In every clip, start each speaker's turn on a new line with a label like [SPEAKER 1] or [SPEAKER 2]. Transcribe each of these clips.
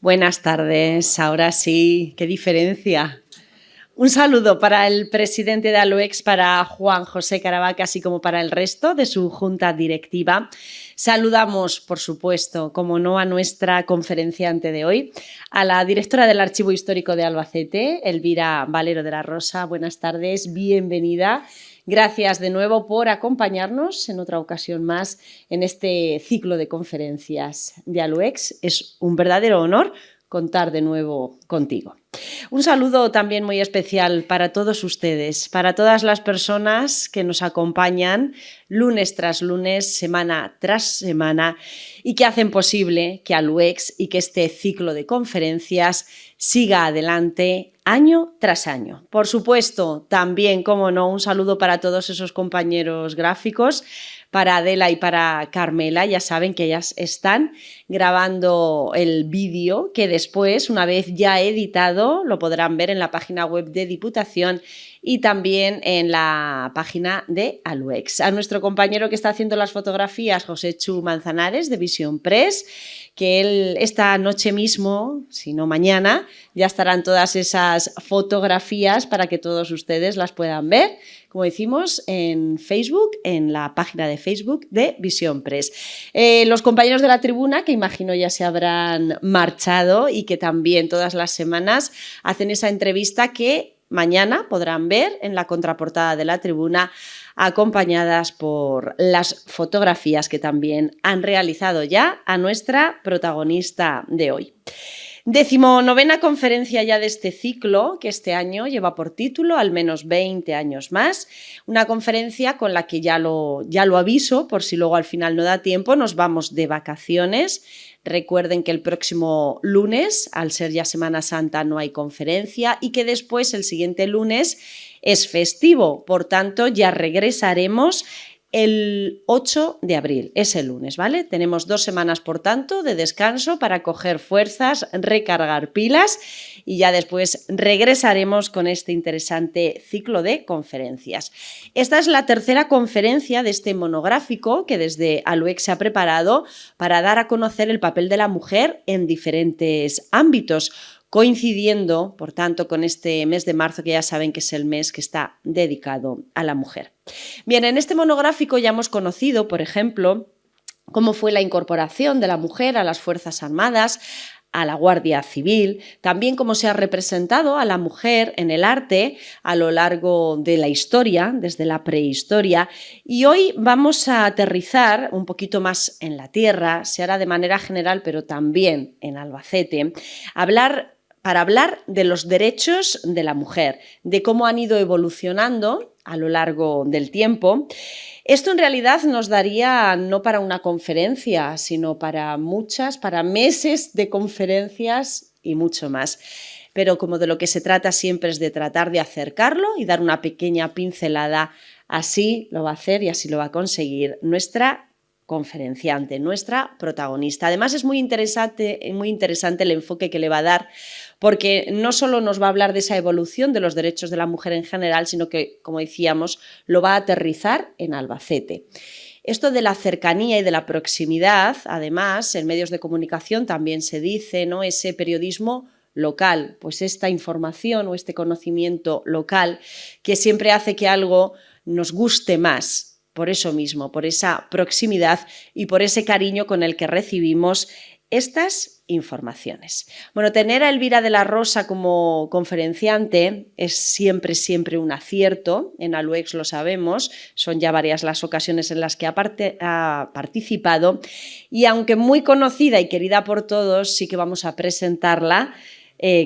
[SPEAKER 1] Buenas tardes, ahora sí, qué diferencia. Un saludo para el presidente de Aluex, para Juan José Caravaca, así como para el resto de su junta directiva. Saludamos, por supuesto, como no, a nuestra conferenciante de hoy, a la directora del Archivo Histórico de Albacete, Elvira Valero de la Rosa. Buenas tardes, bienvenida. Gracias de nuevo por acompañarnos en otra ocasión más en este ciclo de conferencias de Aluex. Es un verdadero honor contar de nuevo contigo. Un saludo también muy especial para todos ustedes, para todas las personas que nos acompañan lunes tras lunes, semana tras semana y que hacen posible que Aluex y que este ciclo de conferencias siga adelante año tras año. Por supuesto, también, como no, un saludo para todos esos compañeros gráficos, para Adela y para Carmela. Ya saben que ellas están grabando el vídeo que después, una vez ya editado, lo podrán ver en la página web de Diputación y también en la página de Aluex. A nuestro compañero que está haciendo las fotografías, José Chu Manzanares, de Vision Press, que él esta noche mismo, si no mañana, ya estarán todas esas fotografías para que todos ustedes las puedan ver, como decimos, en Facebook, en la página de Facebook de Vision Press. Los compañeros de la tribuna, que imagino ya se habrán marchado y que también todas las semanas hacen esa entrevista que mañana podrán ver en la contraportada de la tribuna, acompañadas por las fotografías que también han realizado ya a nuestra protagonista de hoy. 19ª conferencia ya de este ciclo, que este año lleva por título Al menos 20 años más, una conferencia con la que ya lo aviso, por si luego al final no da tiempo, nos vamos de vacaciones. Recuerden que el próximo lunes, al ser ya Semana Santa, no hay conferencia y que después, el siguiente lunes, es festivo. Por tanto, ya regresaremos el 8 de abril, es el lunes, ¿vale? Tenemos 2 semanas, por tanto, de descanso para coger fuerzas, recargar pilas y ya después regresaremos con este interesante ciclo de conferencias. Esta es la tercera conferencia de este monográfico que desde Aluex se ha preparado para dar a conocer el papel de la mujer en diferentes ámbitos, coincidiendo, por tanto, con este mes de marzo, que ya saben que es el mes que está dedicado a la mujer. Bien, en este monográfico ya hemos conocido, por ejemplo, cómo fue la incorporación de la mujer a las Fuerzas Armadas, a la Guardia Civil, también cómo se ha representado a la mujer en el arte a lo largo de la historia, desde la prehistoria, y hoy vamos a aterrizar un poquito más en la tierra, se hará de manera general, pero también en Albacete, para hablar de los derechos de la mujer, de cómo han ido evolucionando a lo largo del tiempo. Esto en realidad nos daría no para una conferencia, sino para meses de conferencias y mucho más. Pero como de lo que se trata siempre es de tratar de acercarlo y dar una pequeña pincelada, así lo va a hacer y así lo va a conseguir nuestra conferenciante, nuestra protagonista. Además es muy interesante el enfoque que le va a dar, porque no solo nos va a hablar de esa evolución de los derechos de la mujer en general, sino que, como decíamos, lo va a aterrizar en Albacete. Esto de la cercanía y de la proximidad, además, en medios de comunicación también se dice, ¿no?, ese periodismo local, pues esta información o este conocimiento local que siempre hace que algo nos guste más. Por eso mismo, por esa proximidad y por ese cariño con el que recibimos estas informaciones. Bueno, tener a Elvira de la Rosa como conferenciante es siempre un acierto. En Aluex lo sabemos, son ya varias las ocasiones en las que ha participado y aunque muy conocida y querida por todos, sí que vamos a presentarla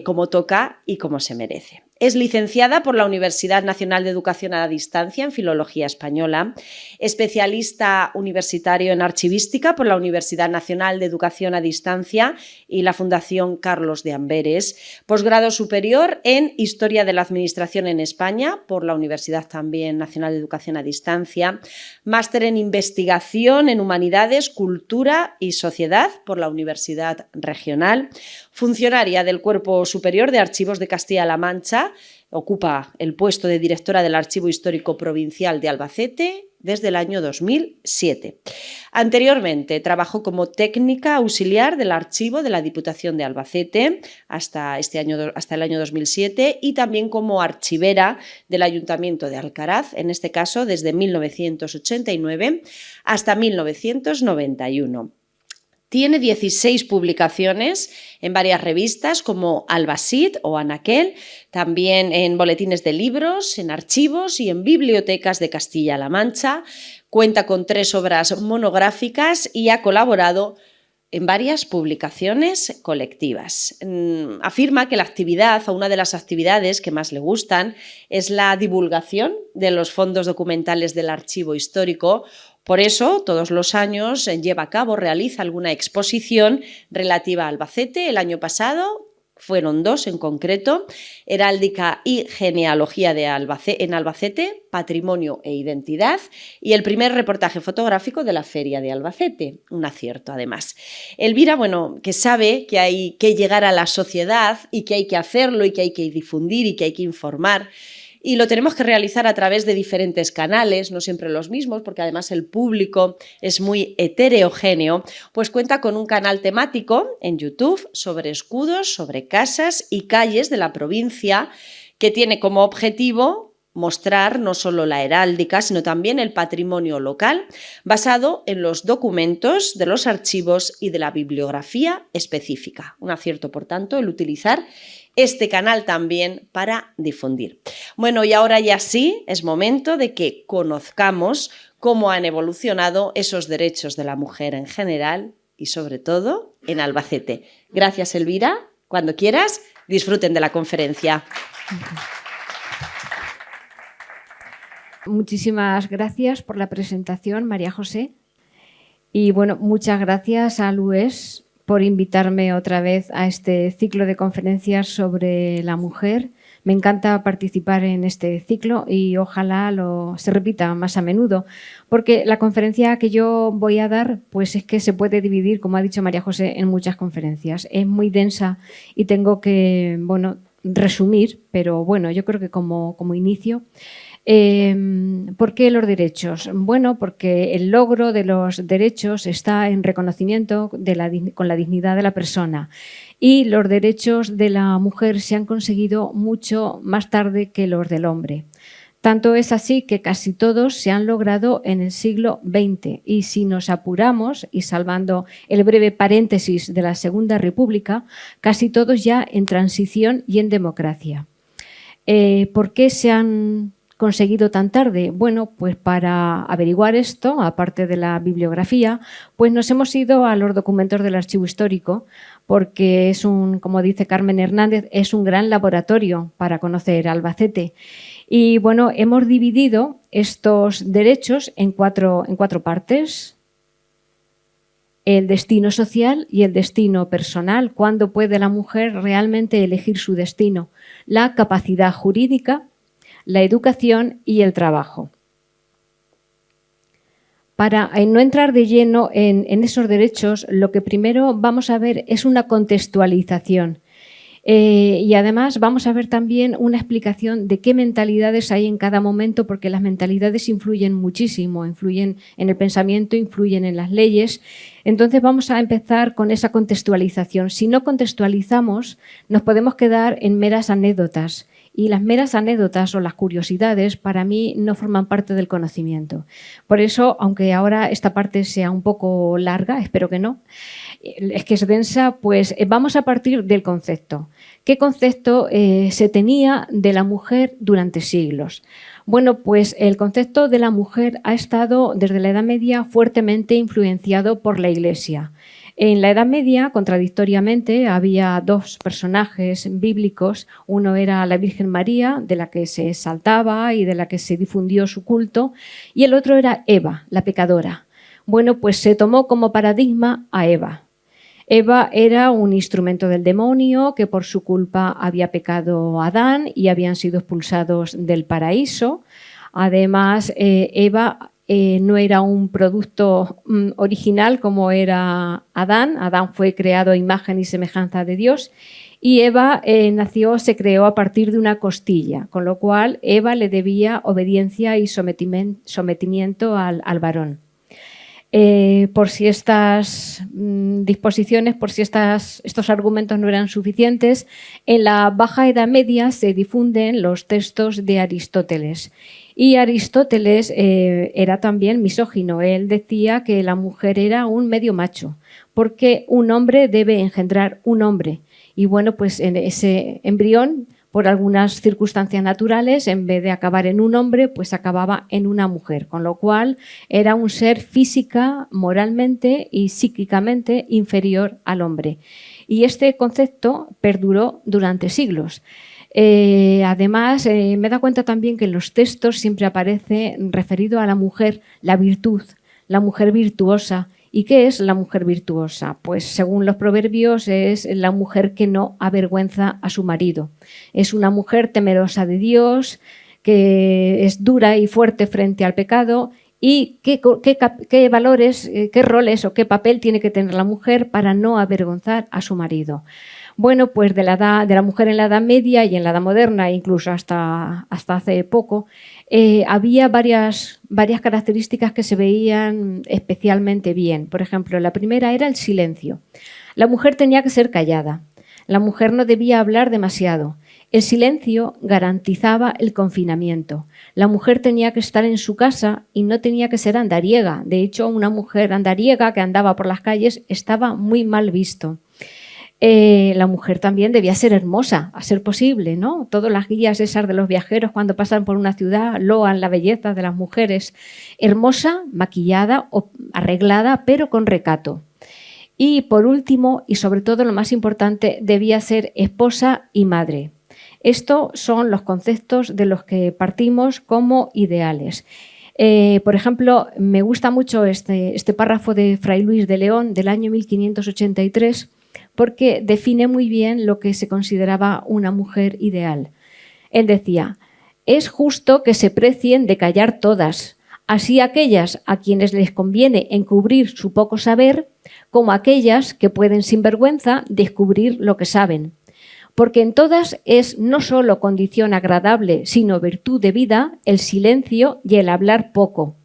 [SPEAKER 1] como toca y como se merece. Es licenciada por la Universidad Nacional de Educación a Distancia en Filología Española, especialista universitario en Archivística por la Universidad Nacional de Educación a Distancia y la Fundación Carlos de Amberes, posgrado superior en Historia de la Administración en España por la Universidad también Nacional de Educación a Distancia, máster en Investigación en Humanidades, Cultura y Sociedad por la Universidad Regional, funcionaria del Cuerpo Superior de Archivos de Castilla-La Mancha, ocupa el puesto de directora del Archivo Histórico Provincial de Albacete, desde el año 2007. Anteriormente trabajó como técnica auxiliar del archivo de la Diputación de Albacete hasta el año 2007 y también como archivera del Ayuntamiento de Alcaraz, en este caso desde 1989 hasta 1991. Tiene 16 publicaciones en varias revistas como Albacete o Anaquel, también en boletines de libros, en archivos y en bibliotecas de Castilla-La Mancha. Cuenta con 3 obras monográficas y ha colaborado en varias publicaciones colectivas. Afirma que la actividad o una de las actividades que más le gustan es la divulgación de los fondos documentales del archivo histórico. Por eso, todos los años realiza alguna exposición relativa a Albacete. El año pasado fueron 2 en concreto: Heráldica y Genealogía en Albacete, Patrimonio e Identidad, y el primer reportaje fotográfico de la Feria de Albacete, un acierto además. Elvira, que sabe que hay que llegar a la sociedad y que hay que hacerlo y que hay que difundir y que hay que informar. Y lo tenemos que realizar a través de diferentes canales, no siempre los mismos, porque además el público es muy heterogéneo. Pues cuenta con un canal temático en YouTube sobre escudos, sobre casas y calles de la provincia, que tiene como objetivo mostrar no solo la heráldica, sino también el patrimonio local, basado en los documentos de los archivos y de la bibliografía específica. Un acierto, por tanto, el utilizar este canal también para difundir. Y ahora ya sí es momento de que conozcamos cómo han evolucionado esos derechos de la mujer en general y sobre todo en Albacete. Gracias, Elvira. Cuando quieras, disfruten de la conferencia.
[SPEAKER 2] Muchísimas gracias por la presentación, María José. Y muchas gracias a Lues por invitarme otra vez a este ciclo de conferencias sobre la mujer. Me encanta participar en este ciclo y ojalá se repita más a menudo, porque la conferencia que yo voy a dar pues es que se puede dividir, como ha dicho María José, en muchas conferencias. Es muy densa y tengo que resumir, pero yo creo que como inicio. ¿Por qué los derechos? Porque el logro de los derechos está en reconocimiento con la dignidad de la persona, y los derechos de la mujer se han conseguido mucho más tarde que los del hombre. Tanto es así que casi todos se han logrado en el siglo XX, y si nos apuramos, y salvando el breve paréntesis de la Segunda República, casi todos ya en transición y en democracia. ¿Por qué se han conseguido tan tarde? Pues para averiguar esto, aparte de la bibliografía, pues nos hemos ido a los documentos del archivo histórico, porque como dice Carmen Hernández, es un gran laboratorio para conocer Albacete. Y hemos dividido estos derechos en cuatro partes: el destino social y el destino personal, cuándo puede la mujer realmente elegir su destino, la capacidad jurídica, la educación y el trabajo. Para no entrar de lleno en esos derechos, lo que primero vamos a ver es una contextualización. Y además vamos a ver también una explicación de qué mentalidades hay en cada momento, porque las mentalidades influyen muchísimo, influyen en el pensamiento, influyen en las leyes. Entonces vamos a empezar con esa contextualización. Si no contextualizamos, nos podemos quedar en meras anécdotas. Y las meras anécdotas o las curiosidades para mí no forman parte del conocimiento. Por eso, aunque ahora esta parte sea un poco larga, espero que no, es que es densa, pues vamos a partir del concepto. ¿Qué concepto se tenía de la mujer durante siglos? Pues el concepto de la mujer ha estado desde la Edad Media fuertemente influenciado por la Iglesia. En la Edad Media, contradictoriamente, había 2 personajes bíblicos. Uno era la Virgen María, de la que se exaltaba y de la que se difundió su culto, y el otro era Eva, la pecadora. Pues se tomó como paradigma a Eva. Eva era un instrumento del demonio, que por su culpa había pecado Adán y habían sido expulsados del paraíso. Además, Eva no era un producto original como era Adán. Adán fue creado a imagen y semejanza de Dios y Eva se creó a partir de una costilla, con lo cual Eva le debía obediencia y sometimiento al varón. Por si estas disposiciones, por si estos argumentos no eran suficientes, en la Baja Edad Media se difunden los textos de Aristóteles. Y Aristóteles era también misógino. Él decía que la mujer era un medio macho, porque un hombre debe engendrar un hombre. Y bueno, pues en ese embrión, por algunas circunstancias naturales, en vez de acabar en un hombre, pues acababa en una mujer, con lo cual era un ser física, moralmente y psíquicamente inferior al hombre. Y este concepto perduró durante siglos. Además, me he dado cuenta también que en los textos siempre aparece referido a la mujer, la virtud, la mujer virtuosa. ¿Y qué es la mujer virtuosa? Pues según los proverbios es la mujer que no avergüenza a su marido. Es una mujer temerosa de Dios, que es dura y fuerte frente al pecado. ¿Y qué valores, qué roles o qué papel tiene que tener la mujer para no avergonzar a su marido? Bueno, pues de la mujer en la Edad Media y en la Edad Moderna, incluso hasta hace poco, había varias características que se veían especialmente bien. Por ejemplo, la primera era el silencio. La mujer tenía que ser callada. La mujer no debía hablar demasiado. El silencio garantizaba el confinamiento. La mujer tenía que estar en su casa y no tenía que ser andariega. De hecho, una mujer andariega que andaba por las calles estaba muy mal visto. La mujer también debía ser hermosa, a ser posible, ¿no? Todas las guías esas de los viajeros cuando pasan por una ciudad loan la belleza de las mujeres. Hermosa, maquillada o arreglada, pero con recato. Y por último, y sobre todo lo más importante, debía ser esposa y madre. Estos son los conceptos de los que partimos como ideales. Por ejemplo, me gusta mucho este párrafo de Fray Luis de León del año 1583, porque define muy bien lo que se consideraba una mujer ideal. Él decía: es justo que se precien de callar todas, así aquellas a quienes les conviene encubrir su poco saber, como aquellas que pueden sin vergüenza descubrir lo que saben. Porque en todas es no solo condición agradable, sino virtud de vida, el silencio y el hablar poco.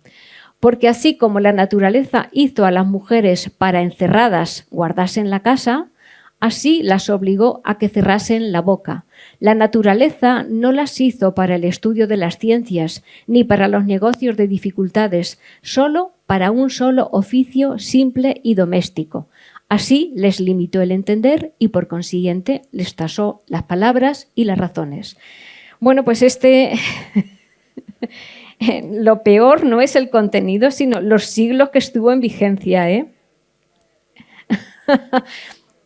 [SPEAKER 2] Porque así como la naturaleza hizo a las mujeres para encerradas guardasen la casa, así las obligó a que cerrasen la boca. La naturaleza no las hizo para el estudio de las ciencias, ni para los negocios de dificultades, solo para un solo oficio simple y doméstico. Así les limitó el entender y por consiguiente les tasó las palabras y las razones. Bueno, pues lo peor no es el contenido, sino los siglos que estuvo en vigencia, ¿eh?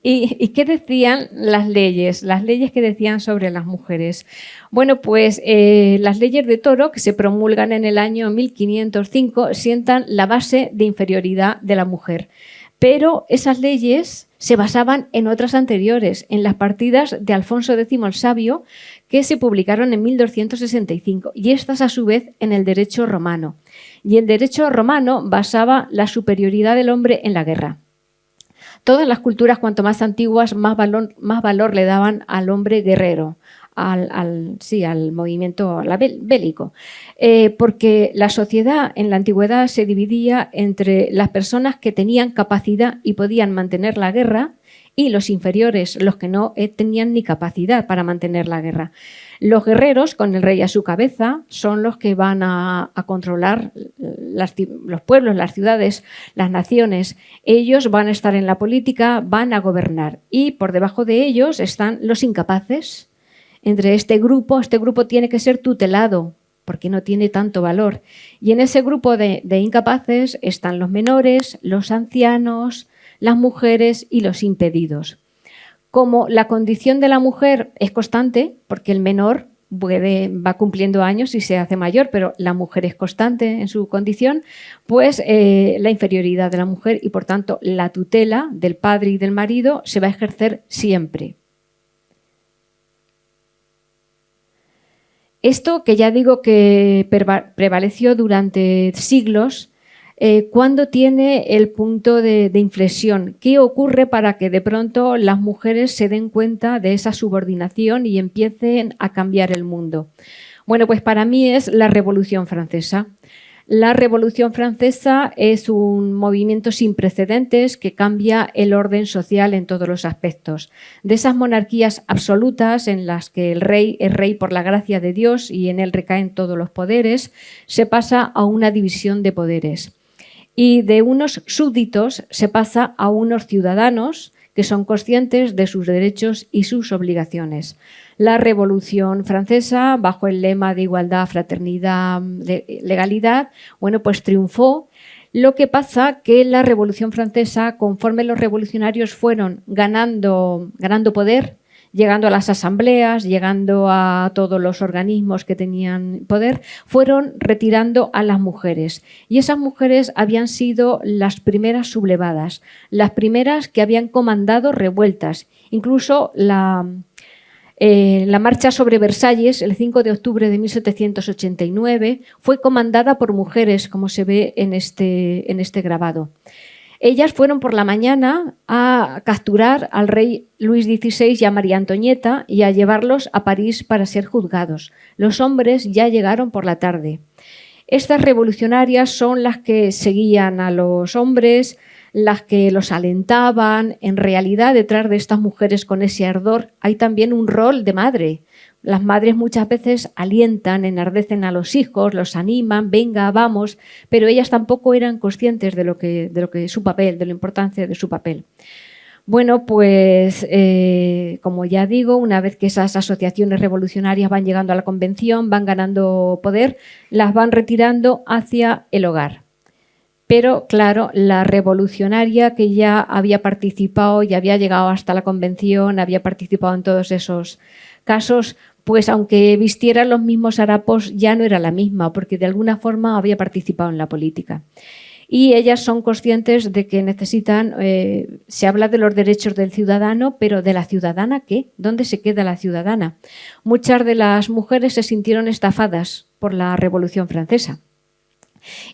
[SPEAKER 2] ¿Y qué decían las leyes? Las leyes que decían sobre las mujeres. Bueno, pues las leyes de Toro, que se promulgan en el año 1505, sientan la base de inferioridad de la mujer. Pero esas leyes se basaban en otras anteriores, en las partidas de Alfonso X el Sabio, que se publicaron en 1265, y estas a su vez en el derecho romano. Y el derecho romano basaba la superioridad del hombre en la guerra. Todas las culturas, cuanto más antiguas, más valor le daban al hombre guerrero, al movimiento bélico. Porque la sociedad en la antigüedad se dividía entre las personas que tenían capacidad y podían mantener la guerra y los inferiores, los que no tenían ni capacidad para mantener la guerra. Los guerreros, con el rey a su cabeza, son los que van a controlar los pueblos, las ciudades, las naciones. Ellos van a estar en la política, van a gobernar. Y por debajo de ellos están los incapaces. Entre este grupo tiene que ser tutelado, porque no tiene tanto valor. Y en ese grupo de incapaces están los menores, los ancianos, las mujeres y los impedidos. Como la condición de la mujer es constante, porque el menor va cumpliendo años y se hace mayor, pero la mujer es constante en su condición, pues la inferioridad de la mujer y, por tanto, la tutela del padre y del marido se va a ejercer siempre. Esto que ya digo que prevaleció durante siglos, ¿cuándo tiene el punto de inflexión? ¿Qué ocurre para que de pronto las mujeres se den cuenta de esa subordinación y empiecen a cambiar el mundo? Bueno, pues para mí es la Revolución Francesa. La Revolución Francesa es un movimiento sin precedentes que cambia el orden social en todos los aspectos. De esas monarquías absolutas en las que el rey es rey por la gracia de Dios y en él recaen todos los poderes, se pasa a una división de poderes. Y de unos súbditos se pasa a unos ciudadanos que son conscientes de sus derechos y sus obligaciones. La Revolución Francesa, bajo el lema de igualdad, fraternidad, legalidad, bueno, pues triunfó. Lo que pasa que la Revolución Francesa, conforme los revolucionarios fueron ganando poder, llegando a las asambleas, llegando a todos los organismos que tenían poder, fueron retirando a las mujeres. Y esas mujeres habían sido las primeras sublevadas, las primeras que habían comandado revueltas. Incluso la marcha sobre Versalles, el 5 de octubre de 1789, fue comandada por mujeres, como se ve en este grabado. Ellas fueron por la mañana a capturar al rey Luis XVI y a María Antonieta y a llevarlos a París para ser juzgados. Los hombres ya llegaron por la tarde. Estas revolucionarias son las que seguían a los hombres, las que los alentaban. En realidad, detrás de estas mujeres con ese ardor hay también un rol de madre. Las madres muchas veces alientan, enardecen a los hijos, los animan, venga, vamos, pero ellas tampoco eran conscientes de lo que su papel, de la importancia de su papel. Bueno, pues como ya digo, una vez que esas asociaciones revolucionarias van llegando a la convención, van ganando poder, las van retirando hacia el hogar. Pero, claro, la revolucionaria que ya había participado, ya había llegado hasta la convención, había participado en todos esos casos, pues aunque vistiera los mismos harapos, ya no era la misma, porque de alguna forma había participado en la política. Y ellas son conscientes de que necesitan, se habla de los derechos del ciudadano, pero ¿de la ciudadana qué? ¿Dónde se queda la ciudadana? Muchas de las mujeres se sintieron estafadas por la Revolución Francesa.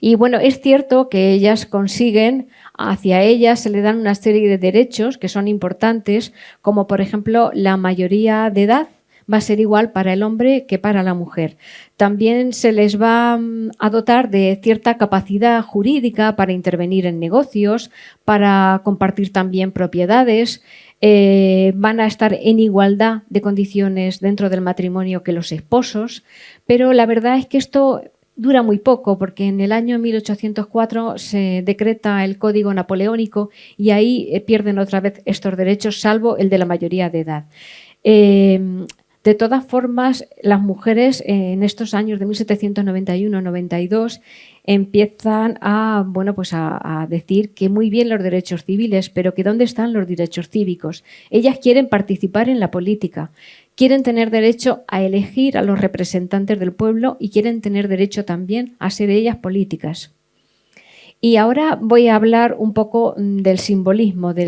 [SPEAKER 2] Y bueno, es cierto que ellas consiguen, hacia ellas se le dan una serie de derechos que son importantes, como por ejemplo la mayoría de edad va a ser igual para el hombre que para la mujer. También se les va a dotar de cierta capacidad jurídica para intervenir en negocios, para compartir también propiedades, van a estar en igualdad de condiciones dentro del matrimonio que los esposos, pero la verdad es que esto dura muy poco, porque en el año 1804 se decreta el Código Napoleónico y ahí pierden otra vez estos derechos, salvo el de la mayoría de edad. De todas formas, las mujeres en estos años de 1791-92 empiezan a decir que muy bien los derechos civiles, pero que ¿dónde están los derechos cívicos? Ellas quieren participar en la política, quieren tener derecho a elegir a los representantes del pueblo y quieren tener derecho también a ser ellas políticas. Y ahora voy a hablar un poco del simbolismo de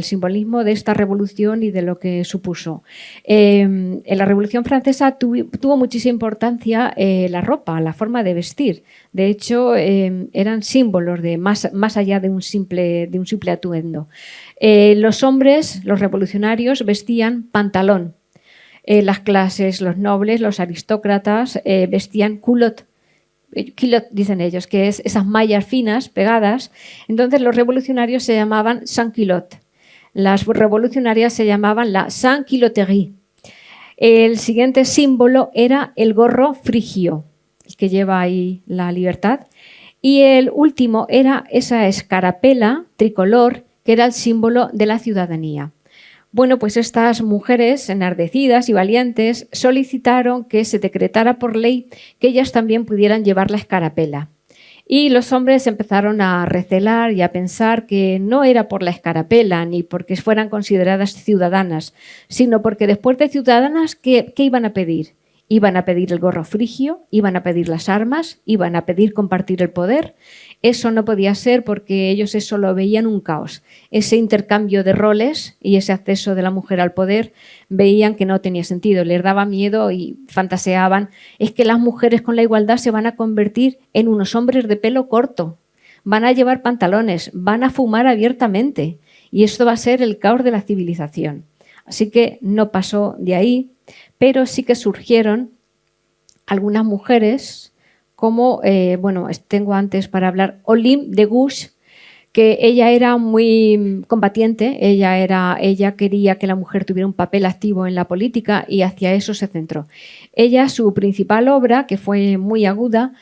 [SPEAKER 2] esta revolución y de lo que supuso. En la Revolución Francesa tuvo muchísima importancia la ropa, la forma de vestir. De hecho, eran símbolos de más allá de un simple atuendo. Los hombres, los revolucionarios, vestían pantalón. Las clases, los nobles, los aristócratas vestían culotte. Culotte, dicen ellos, que es esas mallas finas pegadas. Entonces los revolucionarios se llamaban sans-culotte. Las revolucionarias se llamaban la sans-culotterie. El siguiente símbolo era el gorro frigio, el que lleva ahí la libertad. Y el último era esa escarapela tricolor, que era el símbolo de la ciudadanía. Bueno, pues estas mujeres enardecidas y valientes solicitaron que se decretara por ley que ellas también pudieran llevar la escarapela. Y los hombres empezaron a recelar y a pensar que no era por la escarapela ni porque fueran consideradas ciudadanas, sino porque después de ciudadanas, ¿qué iban a pedir? iban a pedir el gorro frigio, iban a pedir las armas, iban a pedir compartir el poder. Eso no podía ser porque ellos eso lo veían un caos. Ese intercambio de roles y ese acceso de la mujer al poder veían que no tenía sentido, les daba miedo y fantaseaban. Es que las mujeres con la igualdad se van a convertir en unos hombres de pelo corto, van a llevar pantalones, van a fumar abiertamente y esto va a ser el caos de la civilización. Así que no pasó de ahí, pero sí que surgieron algunas mujeres como, tengo antes para hablar, Olympe de Gouges, que ella era muy combatiente, ella quería que la mujer tuviera un papel activo en la política y hacia eso se centró. Ella, su principal obra, que fue muy aguda,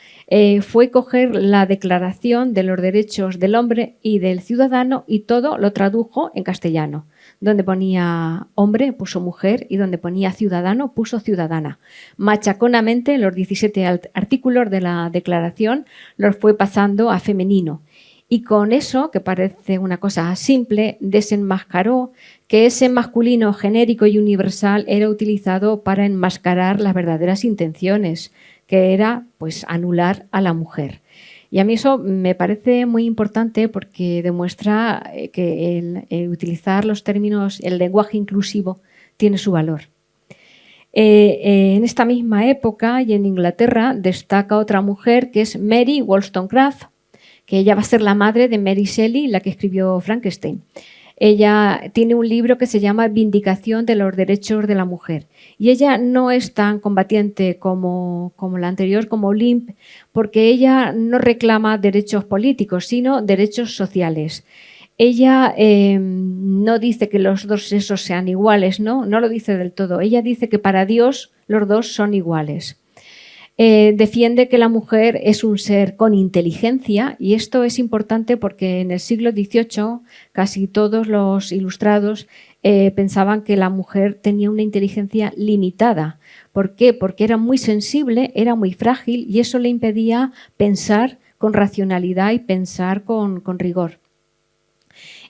[SPEAKER 2] fue coger la Declaración de los Derechos del Hombre y del Ciudadano y todo lo tradujo en castellano. Donde ponía hombre, puso mujer y donde ponía ciudadano, puso ciudadana. Machaconamente, los 17 artículos de la Declaración los fue pasando a femenino. Y con eso, que parece una cosa simple, desenmascaró que ese masculino genérico y universal era utilizado para enmascarar las verdaderas intenciones, que era pues anular a la mujer. Y a mí eso me parece muy importante porque demuestra que el utilizar los términos, el lenguaje inclusivo, tiene su valor. En esta misma época y en Inglaterra destaca otra mujer que es Mary Wollstonecraft, que ella va a ser la madre de Mary Shelley, la que escribió Frankenstein. Ella tiene un libro que se llama Vindicación de los Derechos de la Mujer. Y ella no es tan combatiente como la anterior, como Olympe, porque ella no reclama derechos políticos, sino derechos sociales. Ella no dice que los dos sexos sean iguales, no lo dice del todo. Ella dice que para Dios los dos son iguales. Defiende que la mujer es un ser con inteligencia y esto es importante porque en el siglo XVIII casi todos los ilustrados pensaban que la mujer tenía una inteligencia limitada. ¿Por qué? Porque era muy sensible, era muy frágil y eso le impedía pensar con racionalidad y pensar con rigor.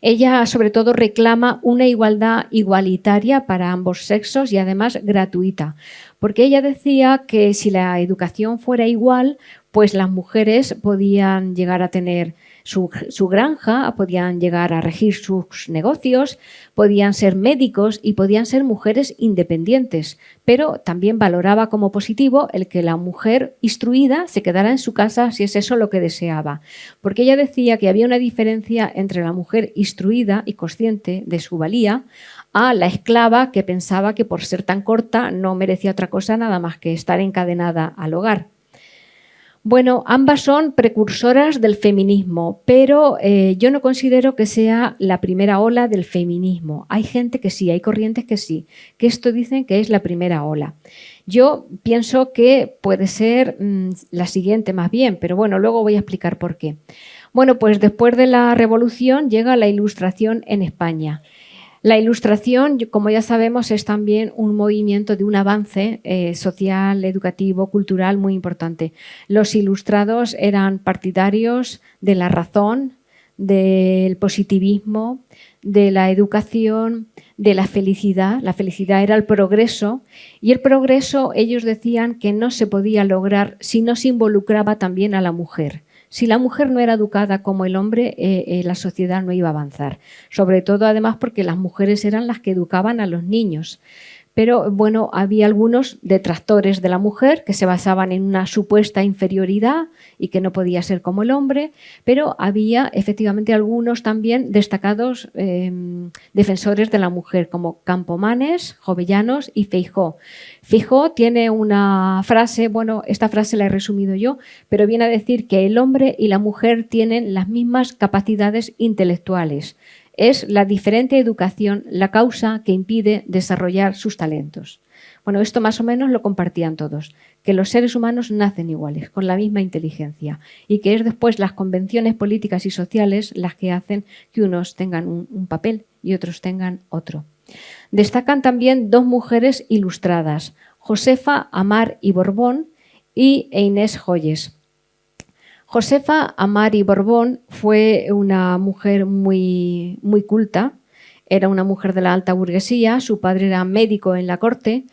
[SPEAKER 2] Ella, sobre todo, reclama una igualdad igualitaria para ambos sexos y además gratuita, porque ella decía que si la educación fuera igual, pues las mujeres podían llegar a tener su granja, podían llegar a regir sus negocios, podían ser médicos y podían ser mujeres independientes, pero también valoraba como positivo el que la mujer instruida se quedara en su casa si es eso lo que deseaba, porque ella decía que había una diferencia entre la mujer instruida y consciente de su valía a la esclava que pensaba que por ser tan corta no merecía otra cosa nada más que estar encadenada al hogar. Bueno, ambas son precursoras del feminismo, pero yo no considero que sea la primera ola del feminismo. Hay gente que sí, hay corrientes que sí, que esto dicen que es la primera ola. Yo pienso que puede ser la siguiente más bien, pero bueno, luego voy a explicar por qué. Bueno, pues después de la Revolución llega la Ilustración en España. La Ilustración, como ya sabemos, es también un movimiento de un avance social, educativo, cultural muy importante. Los ilustrados eran partidarios de la razón, del positivismo, de la educación, de la felicidad. La felicidad era el progreso y el progreso ellos decían que no se podía lograr si no se involucraba también a la mujer. Si la mujer no era educada como el hombre, la sociedad no iba a avanzar. Sobre todo, además, porque las mujeres eran las que educaban a los niños. Pero, bueno, había algunos detractores de la mujer que se basaban en una supuesta inferioridad y que no podía ser como el hombre, pero había efectivamente algunos también destacados defensores de la mujer, como Campomanes, Jovellanos y Feijó. Feijó tiene una frase, bueno, esta frase la he resumido yo, pero viene a decir que el hombre y la mujer tienen las mismas capacidades intelectuales. Es la diferente educación la causa que impide desarrollar sus talentos. Bueno, esto más o menos lo compartían todos, que los seres humanos nacen iguales, con la misma inteligencia, y que es después las convenciones políticas y sociales las que hacen que unos tengan un papel y otros tengan otro. Destacan también dos mujeres ilustradas, Josefa Amar y Borbón y Inés Joyes. Josefa Amar y Borbón fue una mujer muy culta, era una mujer de la alta burguesía, su padre era médico en la corte,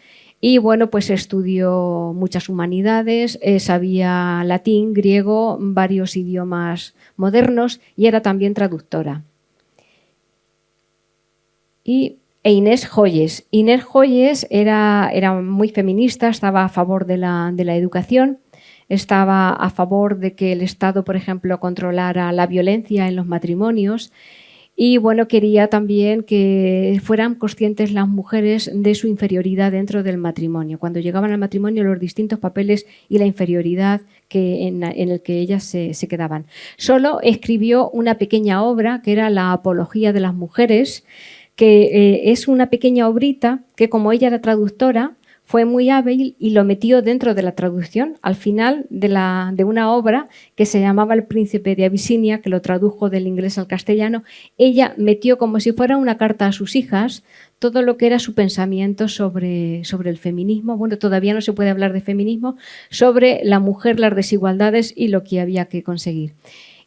[SPEAKER 2] Y bueno, pues estudió muchas humanidades, sabía latín, griego, varios idiomas modernos y era también traductora. Inés Joyes. Inés Joyes era muy feminista, estaba a favor de la educación, estaba a favor de que el Estado, por ejemplo, controlara la violencia en los matrimonios y bueno, quería también que fueran conscientes las mujeres de su inferioridad dentro del matrimonio. Cuando llegaban al matrimonio, los distintos papeles y la inferioridad en el que ellas se quedaban. Solo escribió una pequeña obra que era La Apología de las Mujeres, que es una pequeña obrita que, como ella era traductora, fue muy hábil y lo metió dentro de la traducción. Al final de una obra que se llamaba El Príncipe de Abisinia, que lo tradujo del inglés al castellano, ella metió, como si fuera una carta a sus hijas, todo lo que era su pensamiento sobre el feminismo. Bueno, todavía no se puede hablar de feminismo, sobre la mujer, las desigualdades y lo que había que conseguir.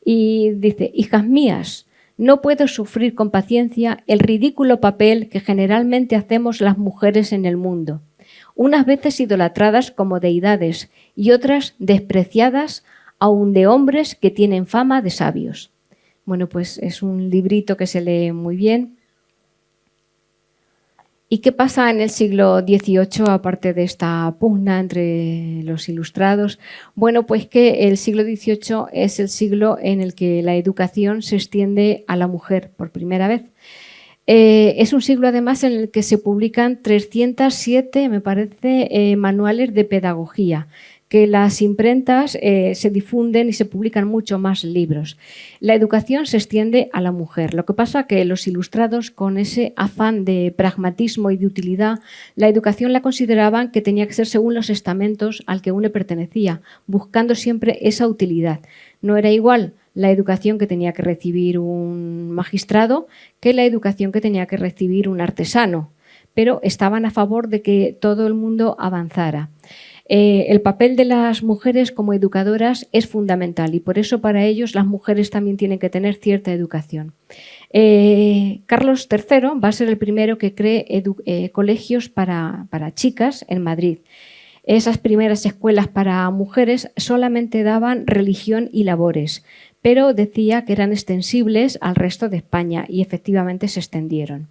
[SPEAKER 2] Y dice: hijas mías, no puedo sufrir con paciencia el ridículo papel que generalmente hacemos las mujeres en el mundo, unas veces idolatradas como deidades y otras despreciadas aún de hombres que tienen fama de sabios. Bueno, pues es un librito que se lee muy bien. ¿Y qué pasa en el siglo XVIII, aparte de esta pugna entre los ilustrados? Bueno, pues que el siglo XVIII es el siglo en el que la educación se extiende a la mujer por primera vez. Es un siglo además en el que se publican 307, me parece, manuales de pedagogía, que las imprentas se difunden y se publican mucho más libros. La educación se extiende a la mujer. Lo que pasa es que los ilustrados, con ese afán de pragmatismo y de utilidad, la educación la consideraban que tenía que ser según los estamentos al que uno pertenecía, buscando siempre esa utilidad. No era igual la educación que tenía que recibir un magistrado que la educación que tenía que recibir un artesano, pero estaban a favor de que todo el mundo avanzara. El papel de las mujeres como educadoras es fundamental y por eso para ellos las mujeres también tienen que tener cierta educación. Carlos III va a ser el primero que cree colegios para chicas en Madrid. Esas primeras escuelas para mujeres solamente daban religión y labores, pero decía que eran extensibles al resto de España y efectivamente se extendieron.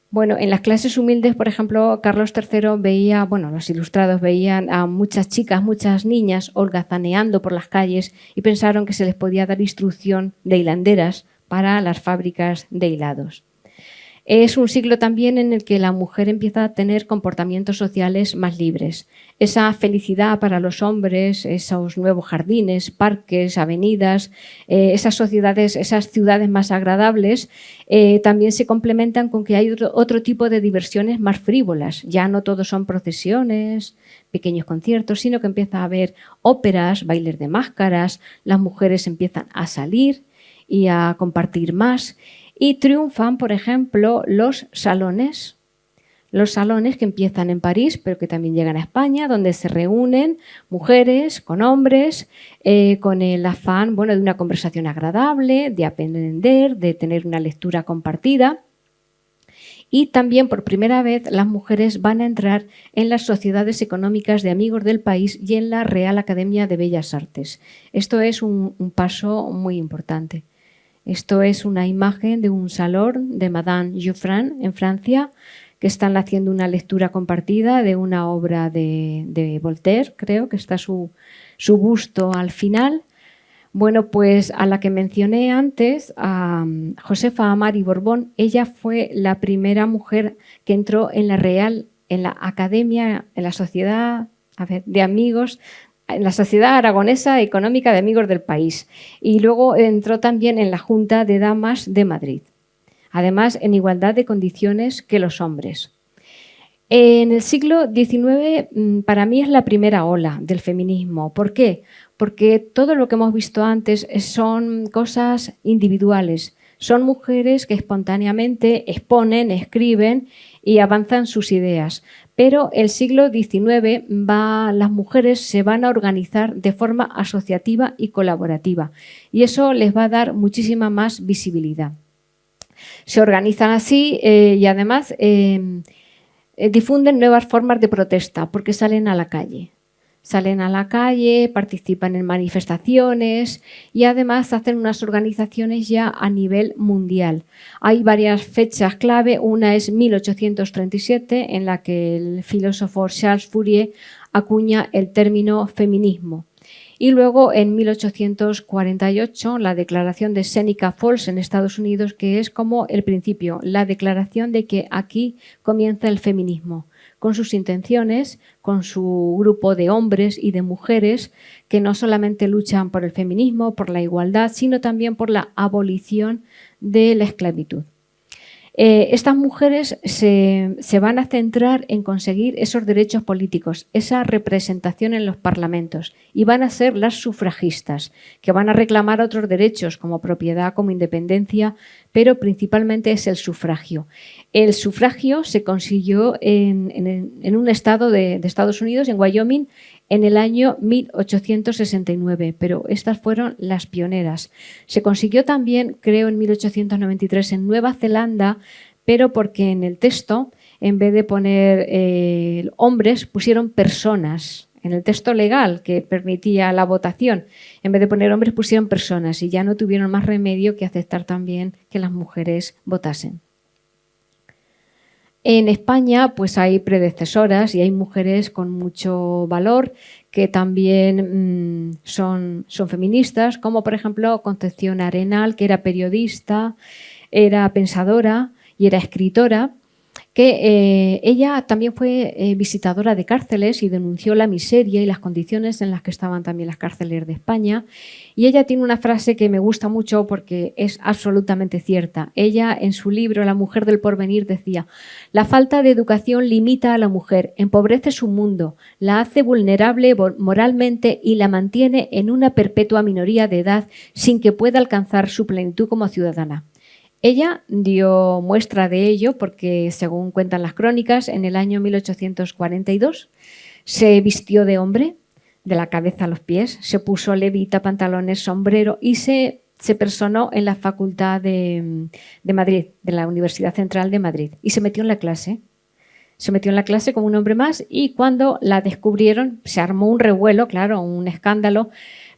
[SPEAKER 2] Bueno, en las clases humildes, por ejemplo, Carlos III veía, bueno, los ilustrados veían a muchas chicas, muchas niñas holgazaneando por las calles y pensaron que se les podía dar instrucción de hilanderas para las fábricas de hilados. Es un siglo también en el que la mujer empieza a tener comportamientos sociales más libres. Esa felicidad para los hombres, esos nuevos jardines, parques, avenidas, esas sociedades, esas ciudades más agradables, también se complementan con que hay otro tipo de diversiones más frívolas. Ya no todos son procesiones, pequeños conciertos, sino que empieza a haber óperas, bailes de máscaras, las mujeres empiezan a salir y a compartir más. Y triunfan, por ejemplo, los salones que empiezan en París, pero que también llegan a España, donde se reúnen mujeres con hombres, con el afán, bueno, de una conversación agradable, de aprender, de tener una lectura compartida. Y también, por primera vez, las mujeres van a entrar en las sociedades económicas de amigos del país y en la Real Academia de Bellas Artes. Esto es un paso muy importante. Esto es una imagen de un salón de Madame Geoffrin en Francia, que están haciendo una lectura compartida de una obra de Voltaire, creo que está su busto al final. Bueno, pues a la que mencioné antes, a Josefa Amari Borbón, ella fue la primera mujer que entró en la Academia, en la Sociedad de Amigos, en la Sociedad Aragonesa Económica de Amigos del País, y luego entró también en la Junta de Damas de Madrid, además en igualdad de condiciones que los hombres. En el siglo XIX para mí es la primera ola del feminismo. ¿Por qué? Porque todo lo que hemos visto antes son cosas individuales, son mujeres que espontáneamente exponen, escriben y avanzan sus ideas. Pero el siglo XIX las mujeres se van a organizar de forma asociativa y colaborativa y eso les va a dar muchísima más visibilidad. Se organizan así y además difunden nuevas formas de protesta porque salen a la calle. Salen a la calle, participan en manifestaciones y además hacen unas organizaciones ya a nivel mundial. Hay varias fechas clave. Una es 1837, en la que el filósofo Charles Fourier acuña el término feminismo. Y luego en 1848 la declaración de Seneca Falls en Estados Unidos, que es como el principio, la declaración de que aquí comienza el feminismo, con sus intenciones, con su grupo de hombres y de mujeres que no solamente luchan por el feminismo, por la igualdad, sino también por la abolición de la esclavitud. Estas mujeres se van a centrar en conseguir esos derechos políticos, esa representación en los parlamentos, y van a ser las sufragistas, que van a reclamar otros derechos como propiedad, como independencia, pero principalmente es el sufragio. El sufragio se consiguió en un estado de Estados Unidos, en Wyoming, en el año 1869, pero estas fueron las pioneras. Se consiguió también, creo, en 1893 en Nueva Zelanda, pero porque en el texto, en vez de poner hombres, pusieron personas. En el texto legal que permitía la votación, en vez de poner hombres, pusieron personas y ya no tuvieron más remedio que aceptar también que las mujeres votasen. En España pues hay predecesoras y hay mujeres con mucho valor que también son feministas, como por ejemplo Concepción Arenal, que era periodista, era pensadora y era escritora, que ella también fue visitadora de cárceles y denunció la miseria y las condiciones en las que estaban también las cárceles de España. Y ella tiene una frase que me gusta mucho porque es absolutamente cierta. Ella en su libro La mujer del porvenir decía: la falta de educación limita a la mujer, empobrece su mundo, la hace vulnerable moralmente y la mantiene en una perpetua minoría de edad sin que pueda alcanzar su plenitud como ciudadana. Ella dio muestra de ello porque, según cuentan las crónicas, en el año 1842 se vistió de hombre, de la cabeza a los pies, se puso levita, pantalones, sombrero y se personó en la Facultad de Madrid, de la Universidad Central de Madrid, y se metió en la clase. Se metió en la clase como un hombre más y cuando la descubrieron se armó un revuelo, claro, un escándalo,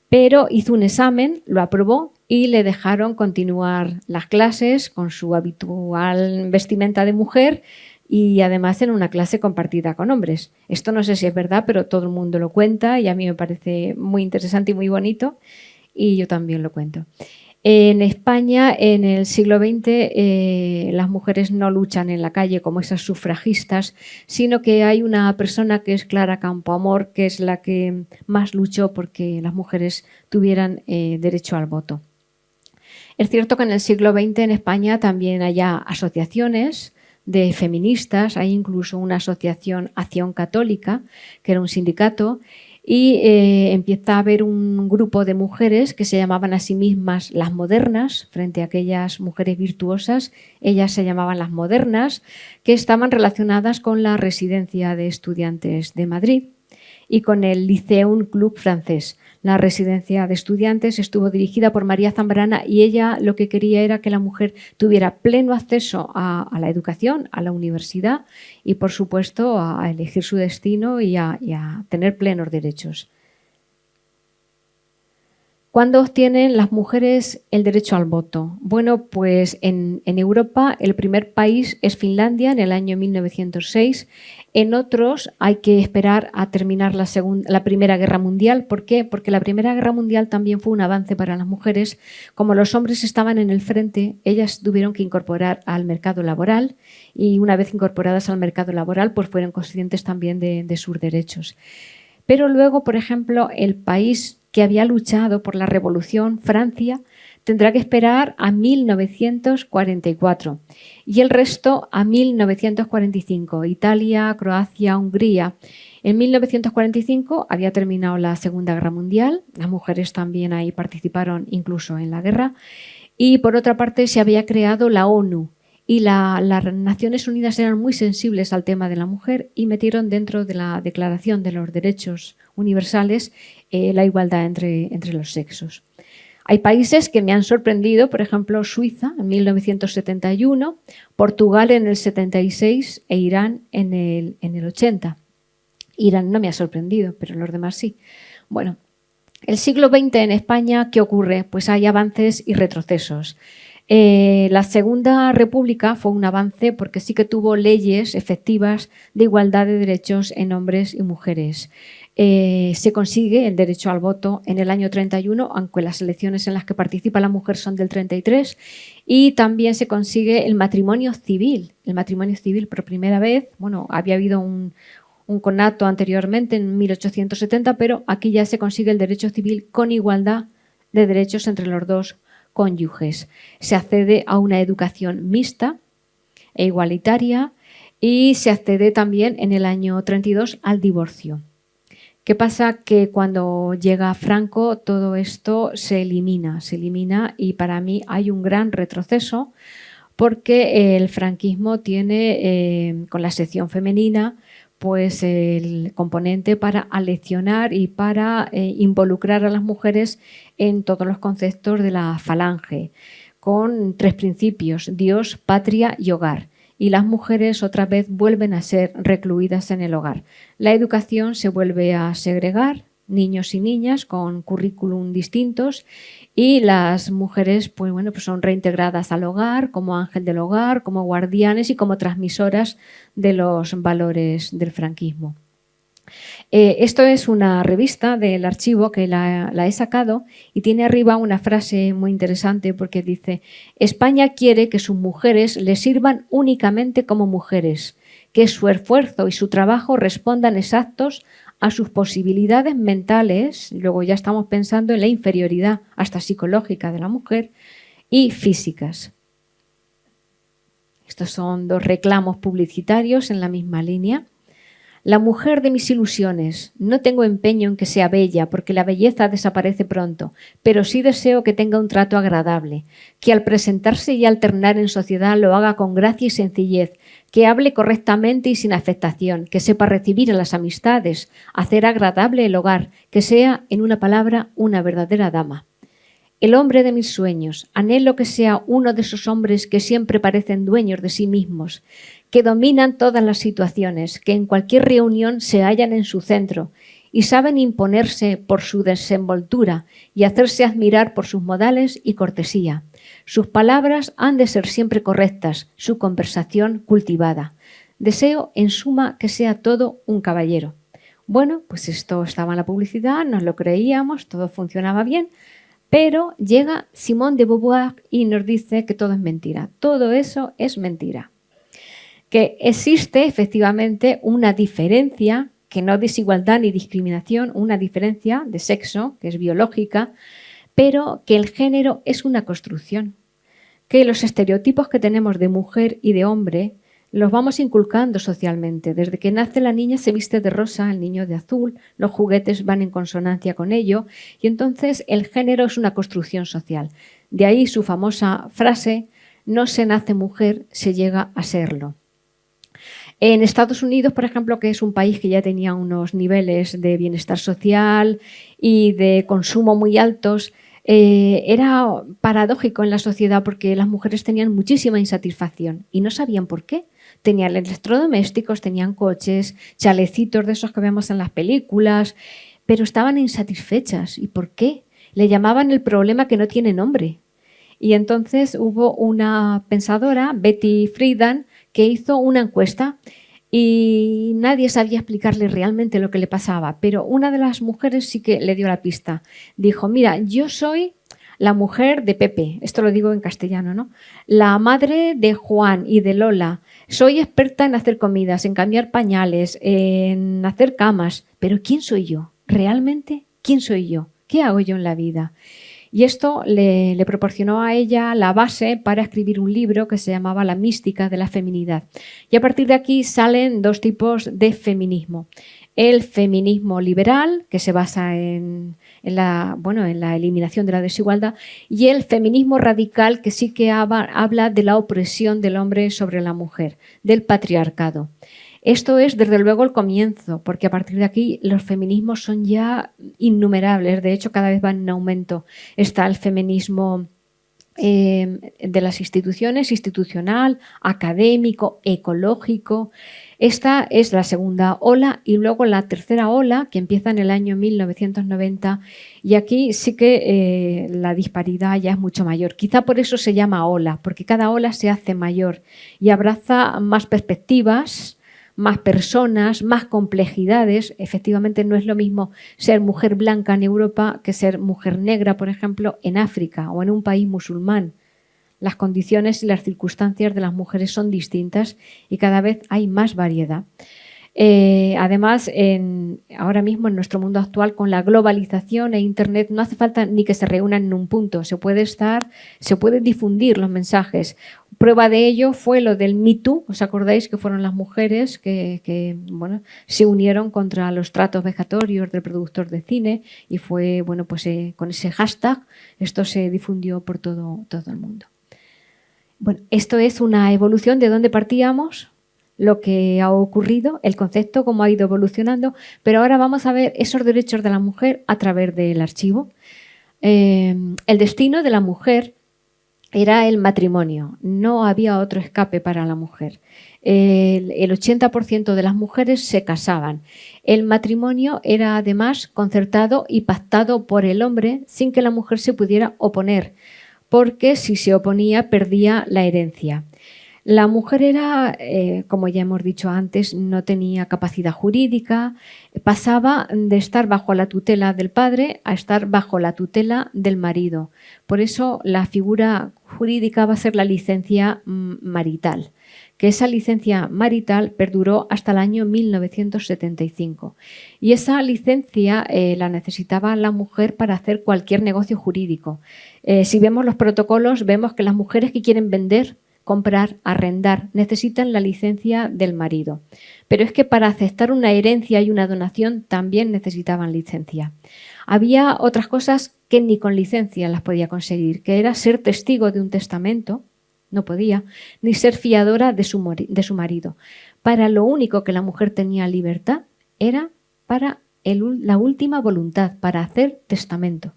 [SPEAKER 2] pero hizo un examen, lo aprobó y le dejaron continuar las clases con su habitual vestimenta de mujer y además en una clase compartida con hombres. Esto no sé si es verdad, pero todo el mundo lo cuenta y a mí me parece muy interesante y muy bonito y yo también lo cuento. En España, en el siglo XX, las mujeres no luchan en la calle como esas sufragistas, sino que hay una persona que es Clara Campoamor, que es la que más luchó porque las mujeres tuvieran derecho al voto. Es cierto que en el siglo XX en España también hay asociaciones de feministas, hay incluso una asociación Acción Católica, que era un sindicato, y empieza a haber un grupo de mujeres que se llamaban a sí mismas las modernas, frente a aquellas mujeres virtuosas, ellas se llamaban las modernas, que estaban relacionadas con la Residencia de Estudiantes de Madrid y con el Lyceum Club francés. La residencia de estudiantes estuvo dirigida por María Zambrana y ella lo que quería era que la mujer tuviera pleno acceso a la educación, a la universidad y, por supuesto, a elegir su destino y a tener plenos derechos. ¿Cuándo obtienen las mujeres el derecho al voto? Bueno, pues en Europa el primer país es Finlandia en el año 1906. En otros hay que esperar a terminar la Primera Guerra Mundial. ¿Por qué? Porque la Primera Guerra Mundial también fue un avance para las mujeres. Como los hombres estaban en el frente, ellas tuvieron que incorporar al mercado laboral y una vez incorporadas al mercado laboral, pues fueron conscientes también de sus derechos. Pero luego, por ejemplo, el país que había luchado por la revolución, Francia, tendrá que esperar a 1944 y el resto a 1945. Italia, Croacia, Hungría. En 1945 había terminado la Segunda Guerra Mundial, las mujeres también ahí participaron incluso en la guerra y por otra parte se había creado la ONU. Y las Naciones Unidas eran muy sensibles al tema de la mujer y metieron dentro de la Declaración de los Derechos Universales la igualdad entre los sexos. Hay países que me han sorprendido, por ejemplo, Suiza en 1971, Portugal en el 76 e Irán en el 80. Irán no me ha sorprendido, pero los demás sí. Bueno, el siglo XX en España, ¿qué ocurre? Pues hay avances y retrocesos. La Segunda República fue un avance porque sí que tuvo leyes efectivas de igualdad de derechos en hombres y mujeres. Se consigue el derecho al voto en el año 31, aunque las elecciones en las que participa la mujer son del 33, y también se consigue el matrimonio civil. El matrimonio civil por primera vez, bueno, había habido un conato anteriormente en 1870, pero aquí ya se consigue el derecho civil con igualdad de derechos entre los dos cónyuges. Se accede a una educación mixta e igualitaria y se accede también en el año 32 al divorcio. ¿Qué pasa? Que cuando llega Franco todo esto se elimina y para mí hay un gran retroceso porque el franquismo tiene, con la sección femenina, pues el componente para aleccionar y para involucrar a las mujeres en todos los conceptos de la falange, con 3 principios: Dios, patria y hogar. Y las mujeres otra vez vuelven a ser recluidas en el hogar. La educación se vuelve a segregar, niños y niñas con currículum distintos, y las mujeres pues son reintegradas al hogar como ángel del hogar, como guardianes y como transmisoras de los valores del franquismo. Esto es una revista del archivo que la he sacado y tiene arriba una frase muy interesante porque dice: España quiere que sus mujeres le sirvan únicamente como mujeres, que su esfuerzo y su trabajo respondan exactos a sus posibilidades mentales, luego ya estamos pensando en la inferioridad hasta psicológica de la mujer, y físicas. Estos son 2 reclamos publicitarios en la misma línea. La mujer de mis ilusiones, no tengo empeño en que sea bella, porque la belleza desaparece pronto, pero sí deseo que tenga un trato agradable, que al presentarse y alternar en sociedad lo haga con gracia y sencillez, que hable correctamente y sin afectación, que sepa recibir a las amistades, hacer agradable el hogar, que sea, en una palabra, una verdadera dama. El hombre de mis sueños, anhelo que sea uno de esos hombres que siempre parecen dueños de sí mismos, que dominan todas las situaciones, que en cualquier reunión se hallan en su centro y saben imponerse por su desenvoltura y hacerse admirar por sus modales y cortesía. Sus palabras han de ser siempre correctas, su conversación cultivada. Deseo, en suma, que sea todo un caballero. Bueno, pues esto estaba en la publicidad, nos lo creíamos, todo funcionaba bien, pero llega Simone de Beauvoir y nos dice que todo es mentira. Todo eso es mentira. Que existe efectivamente una diferencia, que no es desigualdad ni discriminación, una diferencia de sexo, que es biológica, pero que el género es una construcción. Que los estereotipos que tenemos de mujer y de hombre los vamos inculcando socialmente. Desde que nace la niña se viste de rosa, el niño de azul, los juguetes van en consonancia con ello y entonces el género es una construcción social. De ahí su famosa frase: no se nace mujer, se llega a serlo. En Estados Unidos, por ejemplo, que es un país que ya tenía unos niveles de bienestar social y de consumo muy altos, era paradójico en la sociedad porque las mujeres tenían muchísima insatisfacción y no sabían por qué. Tenían electrodomésticos, tenían coches, chalecitos de esos que vemos en las películas, pero estaban insatisfechas. ¿Y por qué? Le llamaban el problema que no tiene nombre. Y entonces hubo una pensadora, Betty Friedan, que hizo una encuesta y nadie sabía explicarle realmente lo que le pasaba, pero una de las mujeres sí que le dio la pista. Dijo: mira, yo soy la mujer de Pepe, esto lo digo en castellano, ¿no? La madre de Juan y de Lola. Soy experta en hacer comidas, en cambiar pañales, en hacer camas, pero ¿quién soy yo? ¿Realmente? ¿Quién soy yo? ¿Qué hago yo en la vida? Y esto le proporcionó a ella la base para escribir un libro que se llamaba La mística de la feminidad. Y a partir de aquí salen 2 tipos de feminismo. El feminismo liberal, que se basa en la eliminación de la desigualdad, y el feminismo radical, que sí que habla de la opresión del hombre sobre la mujer, del patriarcado. Esto es, desde luego, el comienzo, porque a partir de aquí los feminismos son ya innumerables. De hecho, cada vez van en aumento. Está el feminismo de las instituciones, institucional, académico, ecológico. Esta es la segunda ola y luego la tercera ola que empieza en el año 1990 y aquí sí que la disparidad ya es mucho mayor. Quizá por eso se llama ola, porque cada ola se hace mayor y abraza más perspectivas, más personas, más complejidades. Efectivamente, no es lo mismo ser mujer blanca en Europa que ser mujer negra, por ejemplo, en África o en un país musulmán. Las condiciones y las circunstancias de las mujeres son distintas y cada vez hay más variedad. Además, ahora mismo en nuestro mundo actual, con la globalización e Internet, no hace falta ni que se reúnan en un punto. Se pueden difundir los mensajes. Prueba de ello fue lo del Me Too. ¿Os acordáis que fueron las mujeres que se unieron contra los tratos vejatorios del productor de cine? Y fue, con ese hashtag, esto se difundió por todo el mundo. Bueno, esto es una evolución de dónde partíamos, lo que ha ocurrido, el concepto, cómo ha ido evolucionando, pero ahora vamos a ver esos derechos de la mujer a través del archivo. El destino de la mujer era el matrimonio, no había otro escape para la mujer. El 80% de las mujeres se casaban. El matrimonio era además concertado y pactado por el hombre sin que la mujer se pudiera oponer, porque si se oponía perdía la herencia. La mujer era, como ya hemos dicho antes, no tenía capacidad jurídica, pasaba de estar bajo la tutela del padre a estar bajo la tutela del marido. Por eso la figura jurídica va a ser la licencia marital, que esa licencia marital perduró hasta el año 1975. Y esa licencia la necesitaba la mujer para hacer cualquier negocio jurídico. Si vemos los protocolos, vemos que las mujeres que quieren vender, comprar, arrendar, necesitan la licencia del marido. Pero es que para aceptar una herencia y una donación también necesitaban licencia. Había otras cosas que ni con licencia las podía conseguir, que era ser testigo de un testamento, no podía, ni ser fiadora de su marido. Para lo único que la mujer tenía libertad era para la última voluntad, para hacer testamento.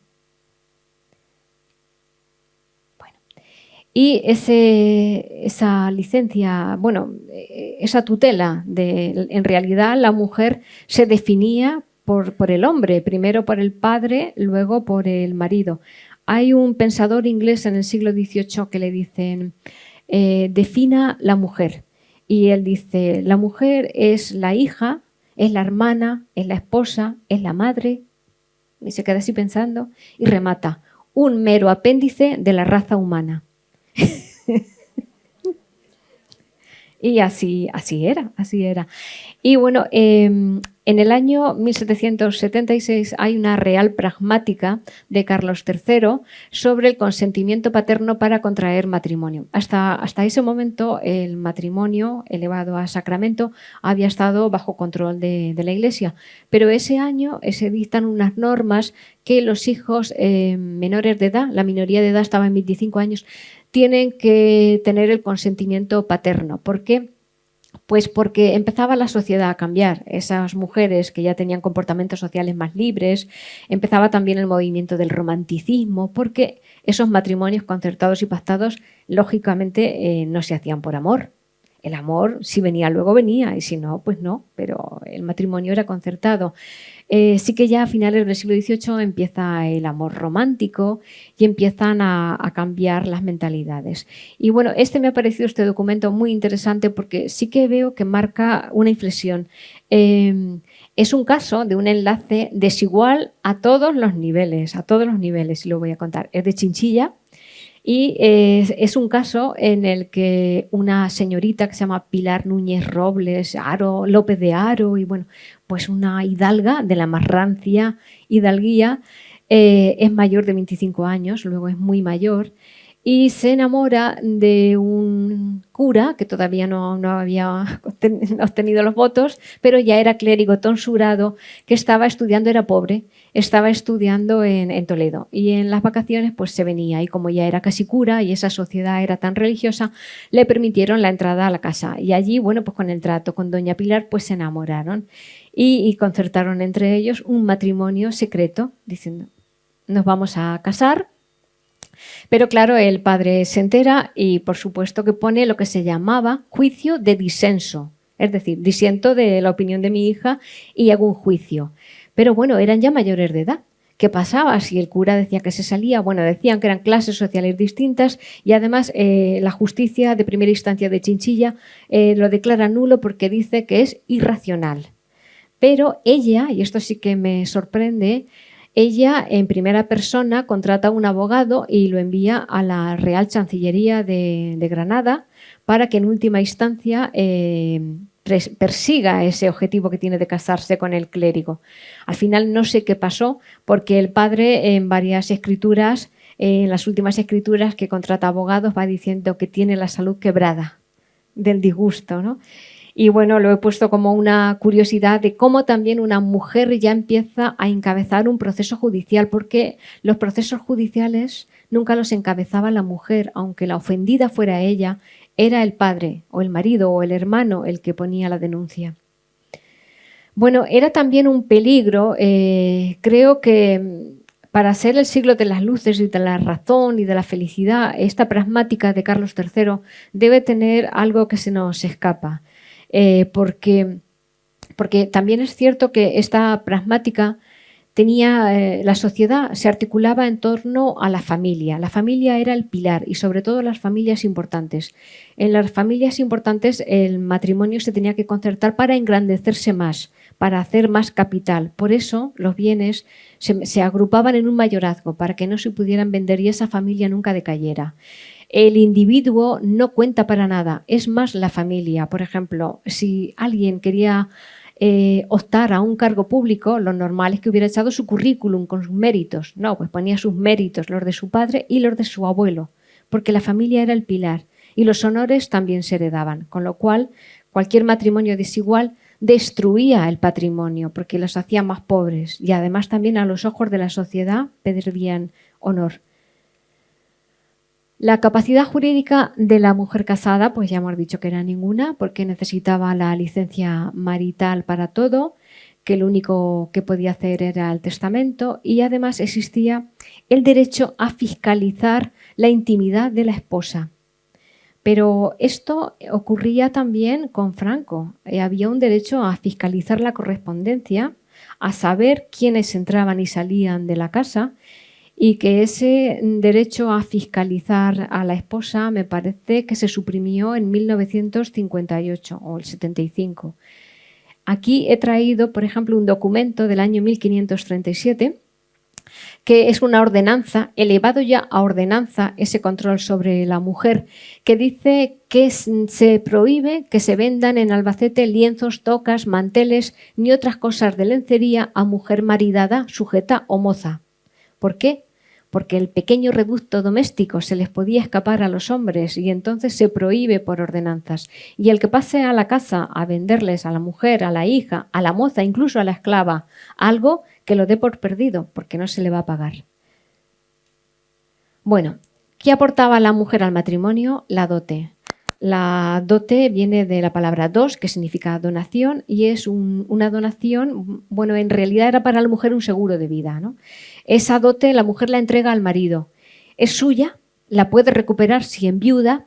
[SPEAKER 2] Y esa licencia, esa tutela, en realidad la mujer se definía por el hombre, primero por el padre, luego por el marido. Hay un pensador inglés en el siglo XVIII que le dicen, defina la mujer. Y él dice, la mujer es la hija, es la hermana, es la esposa, es la madre. Y se queda así pensando y remata, un mero apéndice de la raza humana. Y así era. Y bueno, en el año 1776 hay una real pragmática de Carlos III sobre el consentimiento paterno para contraer matrimonio. Hasta ese momento el matrimonio elevado a sacramento había estado bajo control de la Iglesia, pero ese año se dictan unas normas que los hijos menores de edad, la minoría de edad estaba en 25 años, tienen que tener el consentimiento paterno. ¿Por qué? Pues porque empezaba la sociedad a cambiar. Esas mujeres que ya tenían comportamientos sociales más libres, empezaba también el movimiento del romanticismo, porque esos matrimonios concertados y pactados, lógicamente, no se hacían por amor. El amor, si venía luego venía, y si no, pues no, pero el matrimonio era concertado. Sí que ya a finales del siglo XVIII empieza el amor romántico y empiezan a cambiar las mentalidades. Y bueno, me ha parecido este documento muy interesante porque sí que veo que marca una inflexión. Es un caso de un enlace desigual a todos los niveles, y lo voy a contar. Es de Chinchilla. Y es un caso en el que una señorita que se llama Pilar Núñez Robles, López de Haro, y bueno, pues una hidalga de la más rancia hidalguía, es mayor de 25 años, luego es muy mayor, y se enamora de un cura que todavía no había obtenido los votos, pero ya era clérigo tonsurado, que estaba estudiando, era pobre, estaba estudiando en Toledo, y en las vacaciones pues se venía, y como ya era casi cura y esa sociedad era tan religiosa, le permitieron la entrada a la casa, y allí, bueno, pues con el trato con doña Pilar pues se enamoraron y concertaron entre ellos un matrimonio secreto, diciendo, nos vamos a casar. Pero claro, el padre se entera y por supuesto que pone lo que se llamaba juicio de disenso. Es decir, disiento de la opinión de mi hija y hago un juicio. Pero bueno, eran ya mayores de edad. ¿Qué pasaba si el cura decía que se salía? Bueno, decían que eran clases sociales distintas y además la justicia de primera instancia de Chinchilla lo declara nulo porque dice que es irracional. Pero ella, y esto sí que me sorprende, ella en primera persona contrata a un abogado y lo envía a la Real Chancillería de Granada para que en última instancia persiga ese objetivo que tiene de casarse con el clérigo. Al final no sé qué pasó porque el padre en varias escrituras, en las últimas escrituras que contrata abogados, va diciendo que tiene la salud quebrada del disgusto, ¿no? Y bueno, lo he puesto como una curiosidad de cómo también una mujer ya empieza a encabezar un proceso judicial, porque los procesos judiciales nunca los encabezaba la mujer, aunque la ofendida fuera ella, era el padre o el marido o el hermano el que ponía la denuncia. Bueno, era también un peligro, creo que para ser el siglo de las luces y de la razón y de la felicidad, esta pragmática de Carlos III debe tener algo que se nos escapa. Porque también es cierto que esta pragmática tenía, la sociedad se articulaba en torno a la familia. La familia era el pilar y sobre todo las familias importantes. En las familias importantes el matrimonio se tenía que concertar para engrandecerse más, para hacer más capital. Por eso los bienes se agrupaban en un mayorazgo para que no se pudieran vender y esa familia nunca decayera. El individuo no cuenta para nada, es más la familia. Por ejemplo, si alguien quería optar a un cargo público, lo normal es que hubiera echado su currículum con sus méritos. No, pues ponía sus méritos, los de su padre y los de su abuelo, porque la familia era el pilar y los honores también se heredaban, con lo cual cualquier matrimonio desigual destruía el patrimonio porque los hacía más pobres y además también a los ojos de la sociedad perdían honor. La capacidad jurídica de la mujer casada, pues ya hemos dicho que era ninguna, porque necesitaba la licencia marital para todo, que lo único que podía hacer era el testamento y además existía el derecho a fiscalizar la intimidad de la esposa. Pero esto ocurría también con Franco. Había un derecho a fiscalizar la correspondencia, a saber quiénes entraban y salían de la casa, y que ese derecho a fiscalizar a la esposa me parece que se suprimió en 1958 o el 75. Aquí he traído, por ejemplo, un documento del año 1537 que es una ordenanza, elevado ya a ordenanza ese control sobre la mujer, que dice que se prohíbe que se vendan en Albacete lienzos, tocas, manteles ni otras cosas de lencería a mujer maridada, sujeta o moza. ¿Por qué? Porque el pequeño reducto doméstico se les podía escapar a los hombres y entonces se prohíbe por ordenanzas. Y el que pase a la casa a venderles a la mujer, a la hija, a la moza, incluso a la esclava, algo que lo dé por perdido, porque no se le va a pagar. Bueno, ¿qué aportaba la mujer al matrimonio? La dote. La dote viene de la palabra dos, que significa donación, y es una donación, bueno, en realidad era para la mujer un seguro de vida, ¿no? Esa dote la mujer la entrega al marido. Es suya, la puede recuperar si enviuda,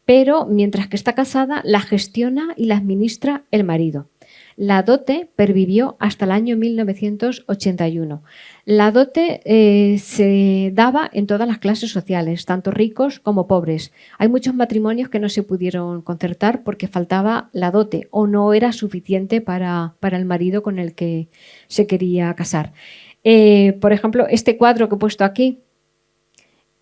[SPEAKER 2] pero mientras que está casada la gestiona y la administra el marido. La dote pervivió hasta el año 1981. La dote se daba en todas las clases sociales, tanto ricos como pobres. Hay muchos matrimonios que no se pudieron concertar porque faltaba la dote o no era suficiente para el marido con el que se quería casar. Por ejemplo, este cuadro que he puesto aquí,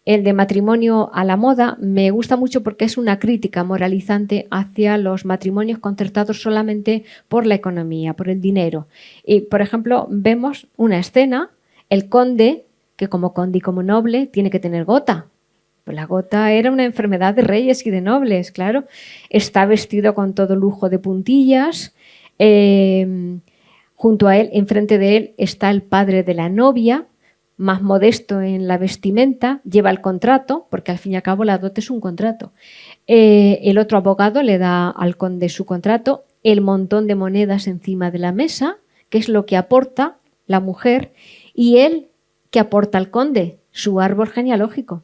[SPEAKER 2] el de matrimonio a la moda, me gusta mucho porque es una crítica moralizante hacia los matrimonios concertados solamente por la economía, por el dinero. Y, por ejemplo, vemos una escena, el conde, que como conde y como noble tiene que tener gota, Pues la gota era una enfermedad de reyes y de nobles, claro. Está vestido con todo lujo de puntillas. Junto a él, enfrente de él, está el padre de la novia, más modesto en la vestimenta, lleva el contrato, porque al fin y al cabo la dote es un contrato. El otro abogado le da al conde su contrato, el montón de monedas encima de la mesa, que es lo que aporta la mujer, y él, que aporta al conde, su árbol genealógico.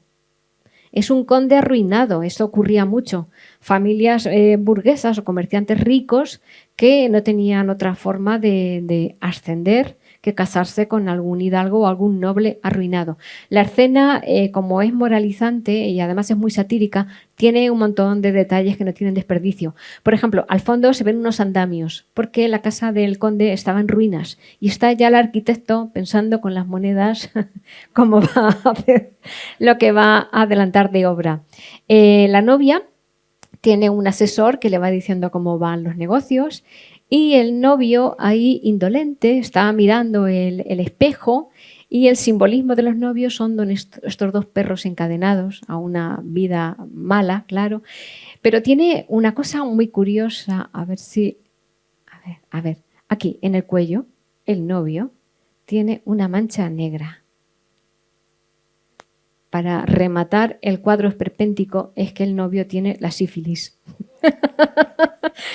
[SPEAKER 2] Es un conde arruinado, eso ocurría mucho. Familias burguesas o comerciantes ricos que no tenían otra forma de ascender que casarse con algún hidalgo o algún noble arruinado. La escena, como es moralizante y además es muy satírica, tiene un montón de detalles que no tienen desperdicio. Por ejemplo, al fondo se ven unos andamios porque la casa del conde estaba en ruinas y está ya el arquitecto pensando con las monedas cómo va a hacer lo que va a adelantar de obra. La novia tiene un asesor que le va diciendo cómo van los negocios y el novio ahí indolente está mirando el espejo y el simbolismo de los novios son estos dos perros encadenados a una vida mala, claro, pero tiene una cosa muy curiosa, a ver, aquí en el cuello el novio tiene una mancha negra. Para rematar el cuadro esperpéntico es que el novio tiene la sífilis.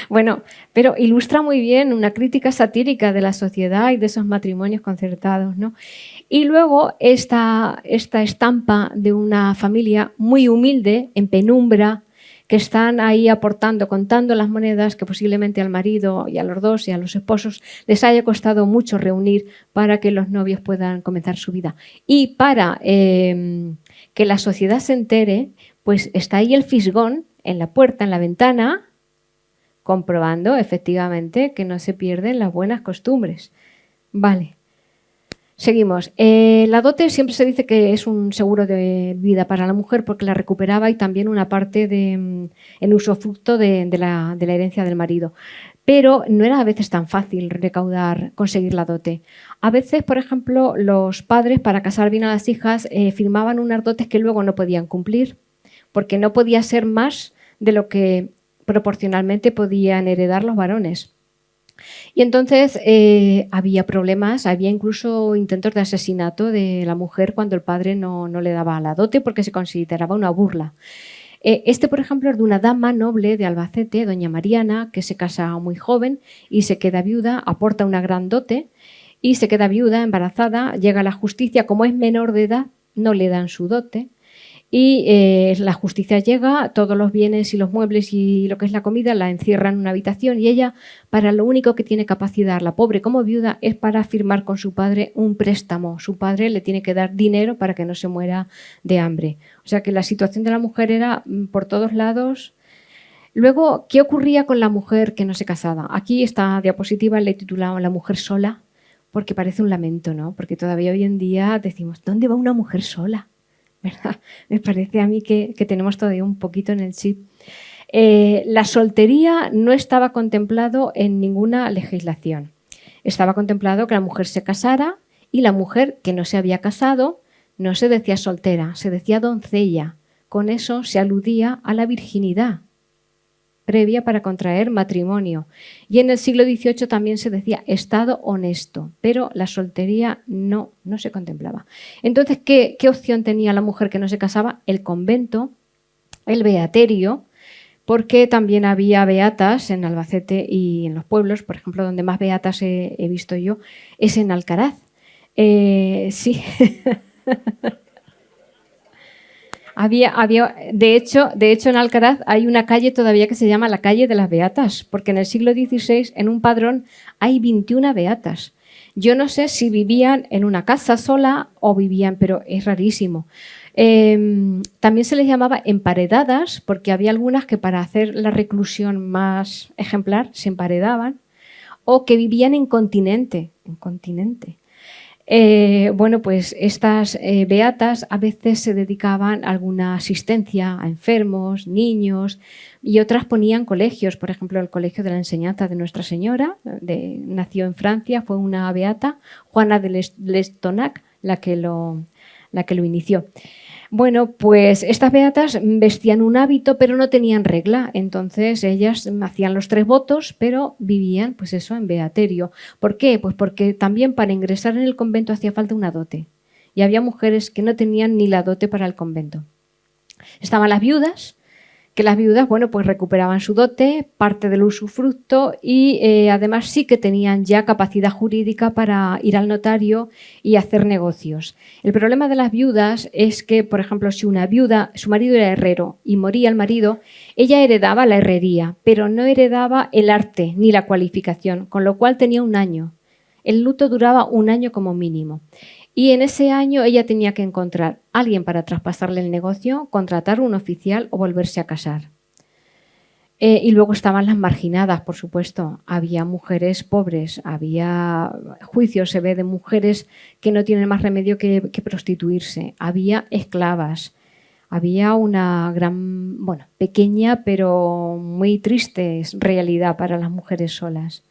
[SPEAKER 2] Bueno, pero ilustra muy bien una crítica satírica de la sociedad y de esos matrimonios concertados, ¿no? Y luego esta estampa de una familia muy humilde, en penumbra, que están ahí aportando, contando las monedas que posiblemente al marido y a los dos y a los esposos les haya costado mucho reunir para que los novios puedan comenzar su vida. Y para que la sociedad se entere, pues está ahí el fisgón en la puerta, en la ventana, comprobando efectivamente que no se pierden las buenas costumbres. Vale. Seguimos. La dote siempre se dice que es un seguro de vida para la mujer porque la recuperaba y también una parte en usufructo de la herencia del marido. Pero no era a veces tan fácil conseguir la dote. A veces, por ejemplo, los padres para casar bien a las hijas firmaban unas dotes que luego no podían cumplir porque no podía ser más de lo que proporcionalmente podían heredar los varones. Y entonces había problemas, había incluso intentos de asesinato de la mujer cuando el padre no le daba la dote porque se consideraba una burla. Por ejemplo, es de una dama noble de Albacete, doña Mariana, que se casa muy joven y se queda viuda, aporta una gran dote y se queda viuda, embarazada, llega a la justicia, como es menor de edad, no le dan su dote. Y la justicia llega, todos los bienes y los muebles y lo que es la comida la encierran en una habitación y ella, para lo único que tiene capacidad, la pobre como viuda, es para firmar con su padre un préstamo. Su padre le tiene que dar dinero para que no se muera de hambre. O sea que la situación de la mujer era por todos lados. Luego, ¿qué ocurría con la mujer que no se casaba? Aquí esta diapositiva le he titulado La mujer sola porque parece un lamento, ¿no? Porque todavía hoy en día decimos, ¿dónde va una mujer sola? ¿Verdad? Me parece a mí que tenemos todavía un poquito en el chip. La soltería no estaba contemplado en ninguna legislación. Estaba contemplado que la mujer se casara y la mujer que no se había casado no se decía soltera, se decía doncella. Con eso se aludía a la virginidad previa para contraer matrimonio. Y en el siglo XVIII también se decía estado honesto, pero la soltería no se contemplaba. Entonces, ¿qué opción tenía la mujer que no se casaba? El convento, el beaterio, porque también había beatas en Albacete y en los pueblos, por ejemplo, donde más beatas he visto yo, es en Alcaraz. Sí. De hecho, en Alcaraz hay una calle todavía que se llama la calle de las Beatas, porque en el siglo XVI en un padrón hay 21 beatas. Yo no sé si vivían en una casa sola o vivían, pero es rarísimo. También se les llamaba emparedadas, porque había algunas que para hacer la reclusión más ejemplar se emparedaban, o que vivían en continente. Bueno, pues estas beatas a veces se dedicaban a alguna asistencia a enfermos, niños, y otras ponían colegios. Por ejemplo, el Colegio de la Enseñanza de Nuestra Señora, nació en Francia, fue una beata, Juana de Lestonac, la que lo inició. Bueno, pues estas beatas vestían un hábito, pero no tenían regla. Entonces ellas hacían los 3 votos, pero vivían, pues eso, en beaterio. ¿Por qué? Pues porque también para ingresar en el convento hacía falta una dote. Y había mujeres que no tenían ni la dote para el convento. Estaban las viudas, que las viudas, bueno, pues recuperaban su dote, parte del usufructo y además sí que tenían ya capacidad jurídica para ir al notario y hacer negocios. El problema de las viudas es que, por ejemplo, si una viuda, su marido era herrero y moría el marido, ella heredaba la herrería, pero no heredaba el arte ni la cualificación, con lo cual tenía un año. El luto duraba un año como mínimo. Y en ese año ella tenía que encontrar a alguien para traspasarle el negocio, contratar un oficial o volverse a casar. Y luego estaban las marginadas, por supuesto. Había mujeres pobres, había juicios, se ve, de mujeres que no tienen más remedio que prostituirse. Había esclavas. Había una gran, bueno, pequeña pero muy triste realidad para las mujeres solas.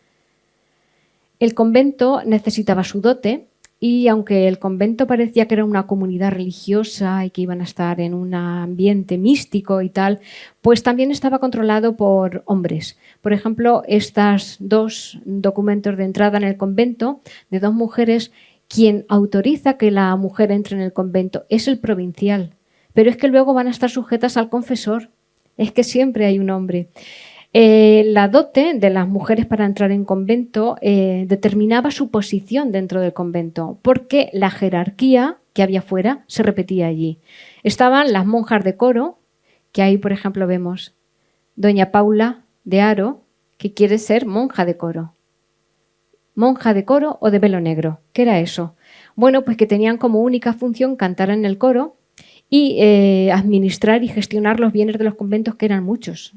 [SPEAKER 2] El convento necesitaba su dote. Y aunque el convento parecía que era una comunidad religiosa y que iban a estar en un ambiente místico y tal, pues también estaba controlado por hombres. Por ejemplo, estos 2 documentos de entrada en el convento de 2 mujeres, quien autoriza que la mujer entre en el convento es el provincial, pero es que luego van a estar sujetas al confesor. Es que siempre hay un hombre. La dote de las mujeres para entrar en convento determinaba su posición dentro del convento, porque la jerarquía que había fuera se repetía allí. Estaban las monjas de coro, que ahí, por ejemplo, vemos doña Paula de Haro, que quiere ser monja de coro. Monja de coro o de velo negro. ¿Qué era eso? Bueno, pues que tenían como única función cantar en el coro y administrar y gestionar los bienes de los conventos, que eran muchos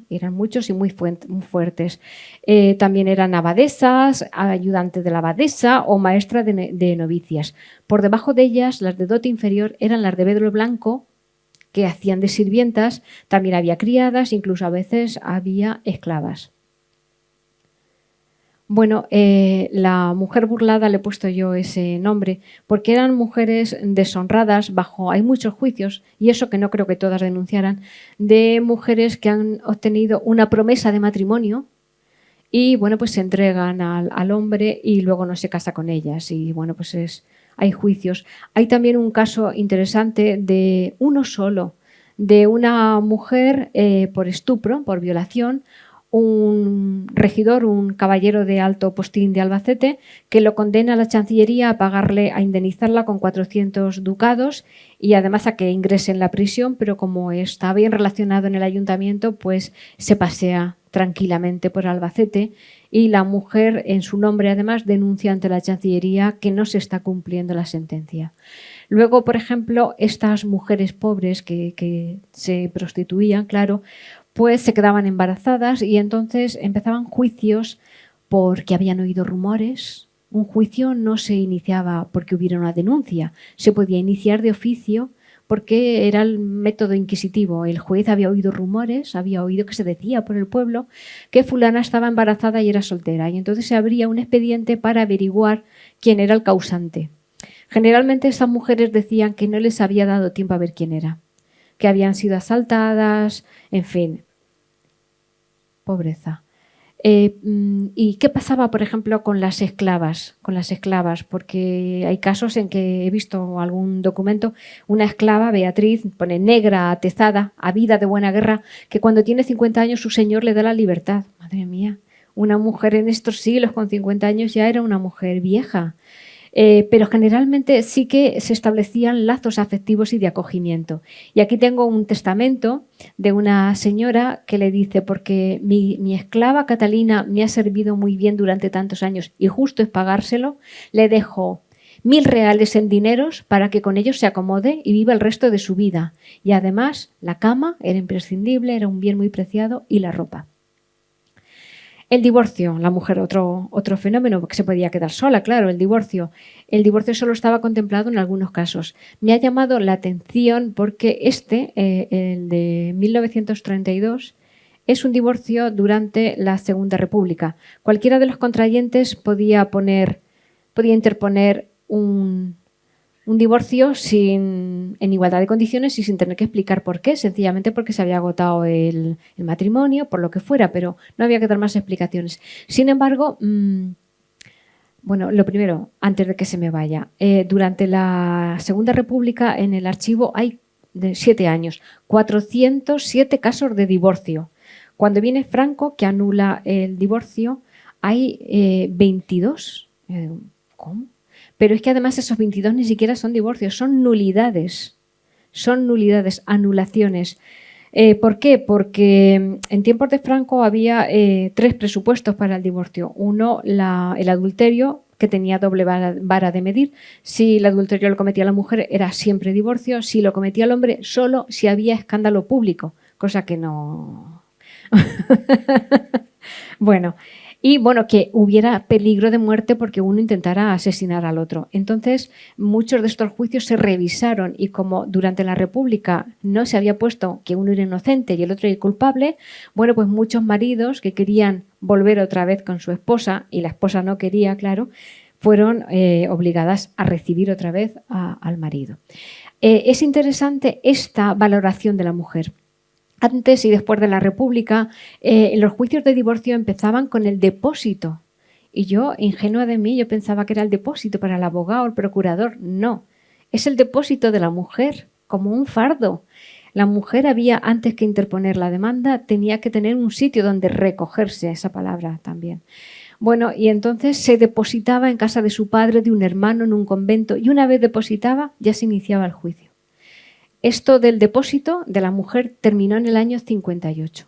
[SPEAKER 2] y muy fuertes. También eran abadesas, ayudantes de la abadesa o maestras de novicias. Por debajo de ellas, las de dote inferior eran las de velo blanco, que hacían de sirvientas. También había criadas, incluso a veces había esclavas. Bueno, la mujer burlada le he puesto yo ese nombre porque eran mujeres deshonradas hay muchos juicios, y eso que no creo que todas denunciaran, de mujeres que han obtenido una promesa de matrimonio y bueno, pues se entregan al hombre y luego no se casa con ellas y bueno, pues hay juicios. Hay también un caso interesante de uno solo, de una mujer por estupro, por violación, un regidor, un caballero de alto postín de Albacete, que lo condena a la Chancillería a indemnizarla con 400 ducados y además a que ingrese en la prisión, pero como está bien relacionado en el ayuntamiento, pues se pasea tranquilamente por Albacete y la mujer, en su nombre además, denuncia ante la Chancillería que no se está cumpliendo la sentencia. Luego, por ejemplo, estas mujeres pobres que se prostituían, claro, pues se quedaban embarazadas y entonces empezaban juicios porque habían oído rumores. Un juicio no se iniciaba porque hubiera una denuncia, se podía iniciar de oficio porque era el método inquisitivo. El juez había oído rumores, había oído que se decía por el pueblo que fulana estaba embarazada y era soltera, y entonces se abría un expediente para averiguar quién era el causante. Generalmente estas mujeres decían que no les había dado tiempo a ver quién era, que habían sido asaltadas, en fin, pobreza. ¿Y qué pasaba, por ejemplo, con las esclavas? Porque hay casos en que he visto algún documento, una esclava, Beatriz, pone negra, atezada, habida de buena guerra, que cuando tiene 50 años su señor le da la libertad. Madre mía, una mujer en estos siglos con 50 años ya era una mujer vieja. Pero generalmente sí que se establecían lazos afectivos y de acogimiento. Y aquí tengo un testamento de una señora que le dice: porque mi esclava Catalina me ha servido muy bien durante tantos años y justo es pagárselo, le dejo 1000 reales en dineros para que con ellos se acomode y viva el resto de su vida. Y además la cama era imprescindible, era un bien muy preciado, y la ropa. El divorcio, la mujer, otro fenómeno, que se podía quedar sola, claro, el divorcio. El divorcio solo estaba contemplado en algunos casos. Me ha llamado la atención porque el de 1932, es un divorcio durante la Segunda República. Cualquiera de los contrayentes podía interponer un un divorcio en igualdad de condiciones y sin tener que explicar por qué, sencillamente porque se había agotado el matrimonio, por lo que fuera, pero no había que dar más explicaciones. Sin embargo, bueno, lo primero, antes de que se me vaya, durante la Segunda República en el archivo hay de 7 años, 407 casos de divorcio. Cuando viene Franco, que anula el divorcio, hay 22. ¿Cómo? Pero es que además esos 22 ni siquiera son divorcios, son nulidades, anulaciones. ¿Por qué? Porque en tiempos de Franco había 3 presupuestos para el divorcio. Uno, el adulterio, que tenía doble vara de medir. Si el adulterio lo cometía la mujer, era siempre divorcio. Si lo cometía el hombre, solo si había escándalo público, cosa que no... Bueno, que hubiera peligro de muerte porque uno intentara asesinar al otro. Entonces, muchos de estos juicios se revisaron y como durante la República no se había puesto que uno era inocente y el otro era culpable, bueno, pues muchos maridos que querían volver otra vez con su esposa y la esposa no quería, claro, fueron obligadas a recibir otra vez al marido. Es interesante esta valoración de la mujer. Antes y después de la República, los juicios de divorcio empezaban con el depósito. Y yo, ingenua de mí, yo pensaba que era el depósito para el abogado o el procurador. No, es el depósito de la mujer, como un fardo. La mujer había, antes que interponer la demanda, tenía que tener un sitio donde recogerse, esa palabra también. Bueno, y entonces se depositaba en casa de su padre, de un hermano, en un convento, y una vez depositaba, ya se iniciaba el juicio. Esto del depósito de la mujer terminó en el año 58.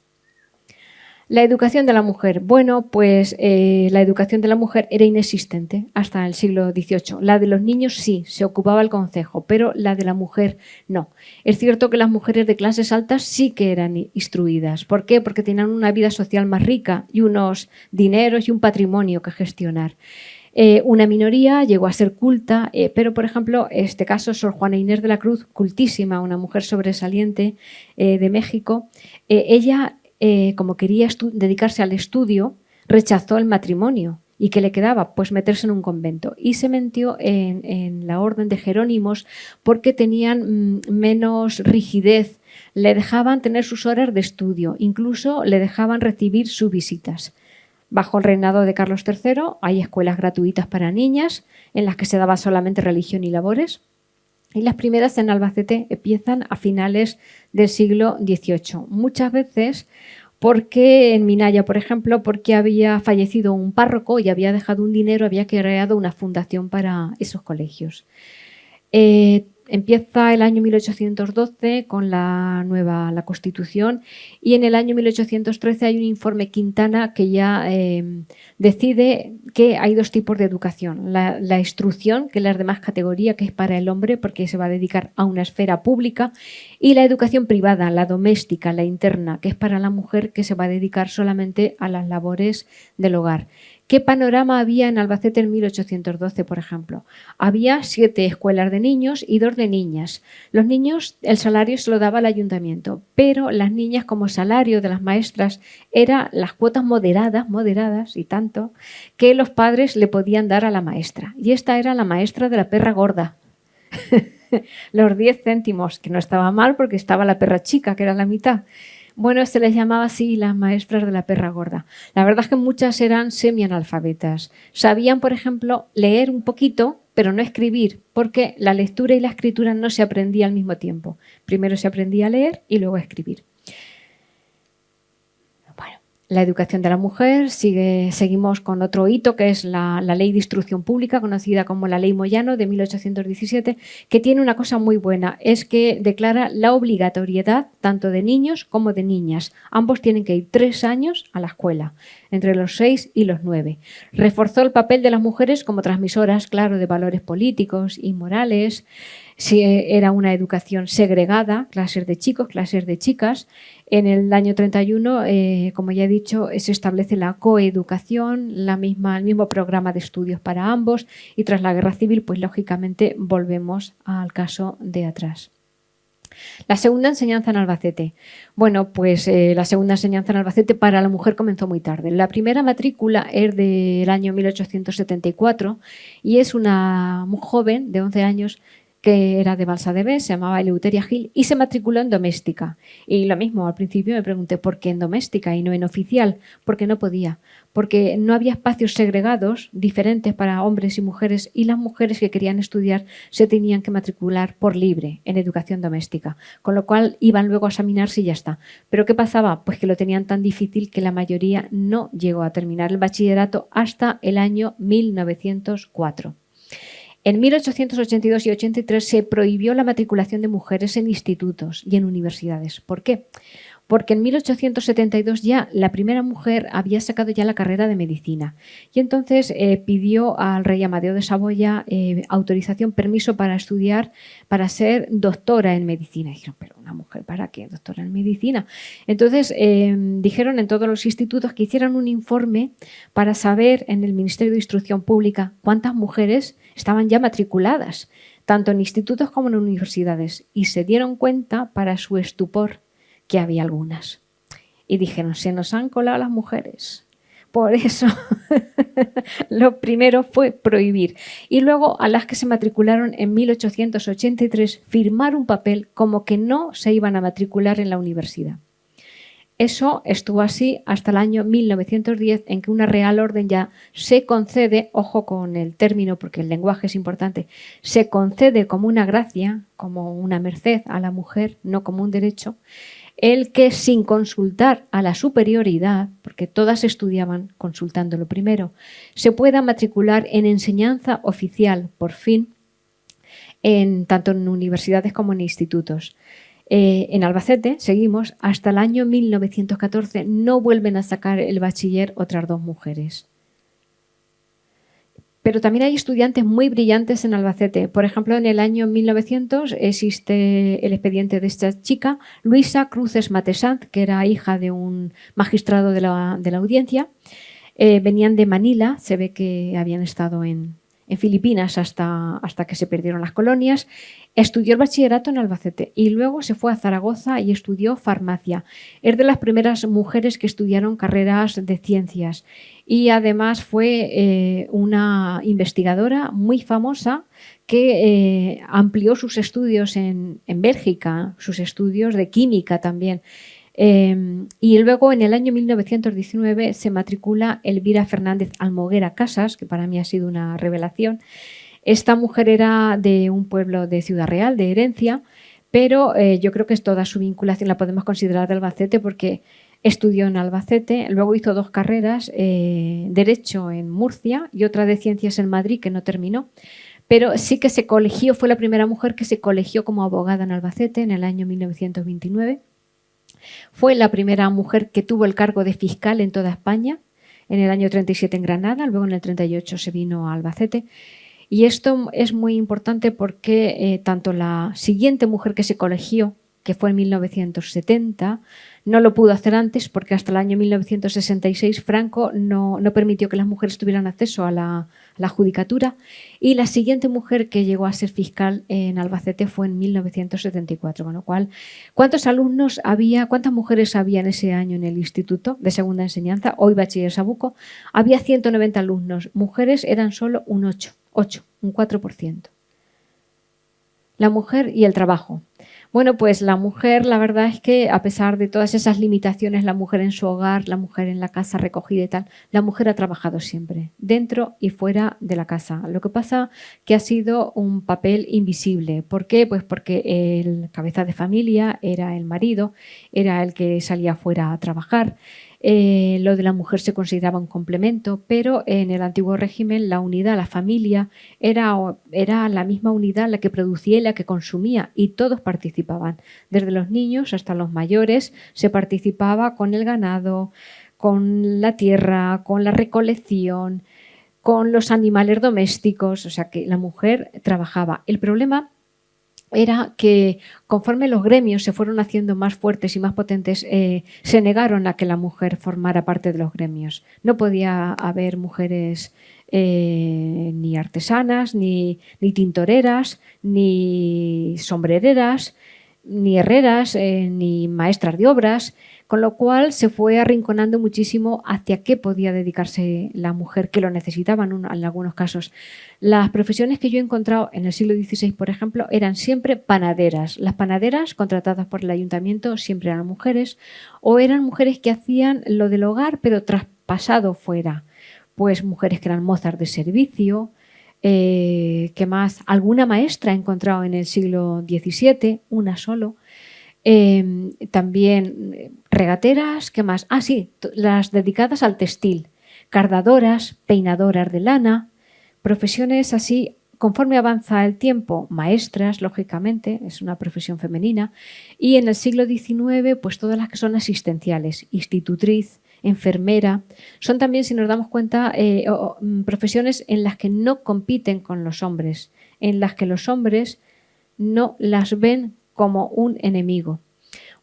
[SPEAKER 2] La educación de la mujer. Bueno, pues la educación de la mujer era inexistente hasta el siglo XVIII. La de los niños sí, se ocupaba el concejo, pero la de la mujer no. Es cierto que las mujeres de clases altas sí que eran instruidas. ¿Por qué? Porque tenían una vida social más rica y unos dineros y un patrimonio que gestionar. Una minoría llegó a ser culta, pero por ejemplo, este caso, Sor Juana Inés de la Cruz, cultísima, una mujer sobresaliente de México, ella, como quería dedicarse al estudio, rechazó el matrimonio. ¿Y qué le quedaba? Pues meterse en un convento. Y se metió en la orden de Jerónimos porque tenían menos rigidez. Le dejaban tener sus horas de estudio, incluso le dejaban recibir sus visitas. Bajo el reinado de Carlos III hay escuelas gratuitas para niñas en las que se daba solamente religión y labores. Y las primeras en Albacete empiezan a finales del siglo XVIII. Muchas veces porque en Minaya, por ejemplo, porque había fallecido un párroco y había dejado un dinero, había creado una fundación para esos colegios. Empieza el año 1812 con la Constitución y en el año 1813 hay un informe Quintana que ya decide que hay 2 tipos de educación. La instrucción, que es la de más categoría, que es para el hombre porque se va a dedicar a una esfera pública, y la educación privada, la doméstica, la interna, que es para la mujer que se va a dedicar solamente a las labores del hogar. ¿Qué panorama había en Albacete en 1812, por ejemplo? Había 7 escuelas de niños y 2 de niñas. Los niños, el salario se lo daba el ayuntamiento, pero las niñas, como salario de las maestras, eran las cuotas moderadas y tanto, que los padres le podían dar a la maestra. Y esta era la maestra de la perra gorda. Los 10 céntimos, que no estaba mal porque estaba la perra chica, que era la mitad. Bueno, se les llamaba así las maestras de la perra gorda. La verdad es que muchas eran semianalfabetas. Sabían, por ejemplo, leer un poquito, pero no escribir, porque la lectura y la escritura no se aprendía al mismo tiempo. Primero se aprendía a leer y luego a escribir. Bueno, la educación de la mujer, seguimos con otro hito que es la Ley de Instrucción Pública, conocida como la Ley Moyano de 1817, que tiene una cosa muy buena, es que declara la obligatoriedad tanto de niños como de niñas. Ambos tienen que ir 3 años a la escuela, entre los 6 y los 9. Reforzó el papel de las mujeres como transmisoras, claro, de valores políticos y morales. Si era una educación segregada, clases de chicos, clases de chicas. En el año 31, como ya he dicho, se establece la coeducación, el mismo programa de estudios para ambos, y tras la Guerra Civil, pues lógicamente volvemos al caso de atrás. La segunda enseñanza en Albacete. Bueno, pues la segunda enseñanza en Albacete para la mujer comenzó muy tarde. La primera matrícula es del año 1874 y es una muy joven de 11 años que era de Balsa de Bes, se llamaba Eleuteria Gil, y se matriculó en doméstica. Y lo mismo, al principio me pregunté por qué en doméstica y no en oficial, porque no podía, porque no había espacios segregados diferentes para hombres y mujeres, y las mujeres que querían estudiar se tenían que matricular por libre en educación doméstica, con lo cual iban luego a examinarse y ya está. ¿Pero qué pasaba? Pues que lo tenían tan difícil que la mayoría no llegó a terminar el bachillerato hasta el año 1904. En 1882 y 83 se prohibió la matriculación de mujeres en institutos y en universidades. ¿Por qué? Porque en 1872 ya la primera mujer había sacado ya la carrera de medicina y entonces pidió al rey Amadeo de Saboya autorización, permiso para estudiar, para ser doctora en medicina. Y dijeron, pero una mujer, ¿para qué? Doctora en medicina. Entonces dijeron en todos los institutos que hicieran un informe para saber en el Ministerio de Instrucción Pública cuántas mujeres estaban ya matriculadas, tanto en institutos como en universidades, y se dieron cuenta, para su estupor, que había algunas. Y dijeron, se nos han colado las mujeres. Por eso lo primero fue prohibir. Y luego a las que se matricularon en 1883 firmar un papel como que no se iban a matricular en la universidad. Eso estuvo así hasta el año 1910, en que una Real Orden ya se concede, ojo con el término porque el lenguaje es importante, se concede como una gracia, como una merced a la mujer, no como un derecho, el que sin consultar a la superioridad, porque todas estudiaban consultándolo primero, se pueda matricular en enseñanza oficial, por fin, tanto en universidades como en institutos. En Albacete, seguimos, hasta el año 1914 no vuelven a sacar el bachiller otras dos mujeres. Pero también hay estudiantes muy brillantes en Albacete. Por ejemplo, en el año 1900 existe el expediente de esta chica, Luisa Cruces Matesanz, que era hija de un magistrado de la audiencia. Venían de Manila, se ve que habían estado en Filipinas hasta que se perdieron las colonias. Estudió el bachillerato en Albacete y luego se fue a Zaragoza y estudió farmacia. Es de las primeras mujeres que estudiaron carreras de ciencias y además fue una investigadora muy famosa que amplió sus estudios en Bélgica, sus estudios de química también. Y luego en el año 1919 se matricula Elvira Fernández Almoguera Casas, que para mí ha sido una revelación. Esta mujer era de un pueblo de Ciudad Real, de Herencia, pero yo creo que toda su vinculación la podemos considerar de Albacete porque estudió en Albacete, luego hizo dos carreras, Derecho en Murcia y otra de Ciencias en Madrid, que no terminó. Pero sí que se colegió, fue la primera mujer que se colegió como abogada en Albacete en el año 1929. Fue la primera mujer que tuvo el cargo de fiscal en toda España, en el año 37 en Granada, luego en el 38 se vino a Albacete. Y esto es muy importante porque tanto la siguiente mujer que se colegió, que fue en 1970, no lo pudo hacer antes porque hasta el año 1966 Franco no permitió que las mujeres tuvieran acceso a la judicatura, y la siguiente mujer que llegó a ser fiscal en Albacete fue en 1974, con lo cual, ¿cuántos alumnos había, cuántas mujeres había en ese año en el Instituto de Segunda Enseñanza, hoy Bachiller Sabuco? Había 190 alumnos, mujeres eran solo un 8, un 4%. La mujer y el trabajo. Bueno, pues la mujer, la verdad es que a pesar de todas esas limitaciones, la mujer en su hogar, la mujer en la casa recogida y tal, la mujer ha trabajado siempre, dentro y fuera de la casa. Lo que pasa que ha sido un papel invisible. ¿Por qué? Pues porque el cabeza de familia era el marido, era el que salía fuera a trabajar. Lo de la mujer se consideraba un complemento, pero en el antiguo régimen la unidad, la familia, era la misma unidad la que producía y la que consumía, y todos participaban. Desde los niños hasta los mayores se participaba con el ganado, con la tierra, con la recolección, con los animales domésticos, o sea que la mujer trabajaba. El problema era que conforme los gremios se fueron haciendo más fuertes y más potentes, se negaron a que la mujer formara parte de los gremios. No podía haber mujeres ni artesanas, ni tintoreras, ni sombrereras, ni herreras, ni maestras de obras. con lo cual se fue arrinconando muchísimo hacia qué podía dedicarse la mujer, que lo necesitaban en algunos casos. Las profesiones que yo he encontrado en el siglo XVI, por ejemplo, eran siempre panaderas. Las panaderas contratadas por el ayuntamiento siempre eran mujeres, o eran mujeres que hacían lo del hogar pero traspasado fuera. Pues mujeres que eran mozas de servicio. ¿Qué más? Alguna maestra he encontrado en el siglo XVII, una solo. También regateras, ¿qué más? Ah, sí, las dedicadas al textil, cardadoras, peinadoras de lana, profesiones así. Conforme avanza el tiempo, maestras, lógicamente, es una profesión femenina, y en el siglo XIX, pues todas las que son asistenciales, institutriz, enfermera, son también, si nos damos cuenta, profesiones en las que no compiten con los hombres, en las que los hombres no las ven como un enemigo.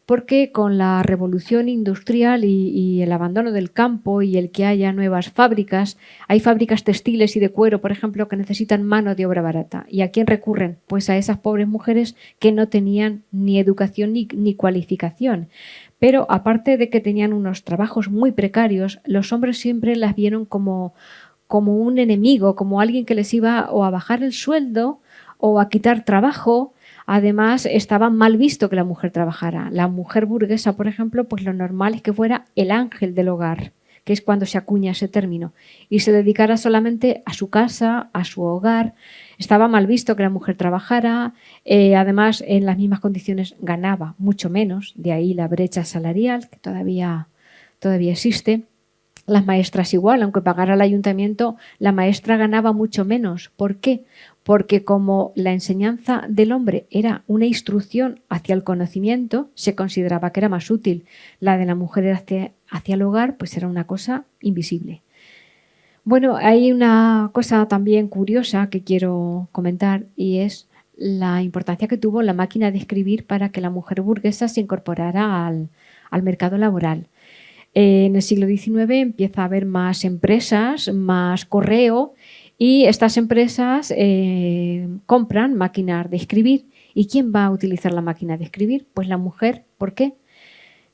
[SPEAKER 2] Porque con la revolución industrial y el abandono del campo y el que haya nuevas fábricas, hay fábricas textiles y de cuero, por ejemplo, que necesitan mano de obra barata. ¿Y a quién recurren? Pues a esas pobres mujeres que no tenían ni educación ni cualificación. Pero aparte de que tenían unos trabajos muy precarios, los hombres siempre las vieron como un enemigo, como alguien que les iba o a bajar el sueldo o a quitar trabajo. Además, estaba mal visto que la mujer trabajara. La mujer burguesa, por ejemplo, pues lo normal es que fuera el ángel del hogar, que es cuando se acuña ese término, y se dedicara solamente a su casa, a su hogar. Estaba mal visto que la mujer trabajara. Además, en las mismas condiciones ganaba mucho menos, de ahí la brecha salarial, que todavía existe. Las maestras igual, aunque pagara el ayuntamiento, la maestra ganaba mucho menos. ¿Por qué? Porque como la enseñanza del hombre era una instrucción hacia el conocimiento, se consideraba que era más útil. La de la mujer hacia el hogar, pues era una cosa invisible. Bueno, hay una cosa también curiosa que quiero comentar y es la importancia que tuvo la máquina de escribir para que la mujer burguesa se incorporara al mercado laboral. En el siglo XIX empieza a haber más empresas, más correo, y estas empresas compran máquinas de escribir. ¿Y quién va a utilizar la máquina de escribir? Pues la mujer. ¿Por qué?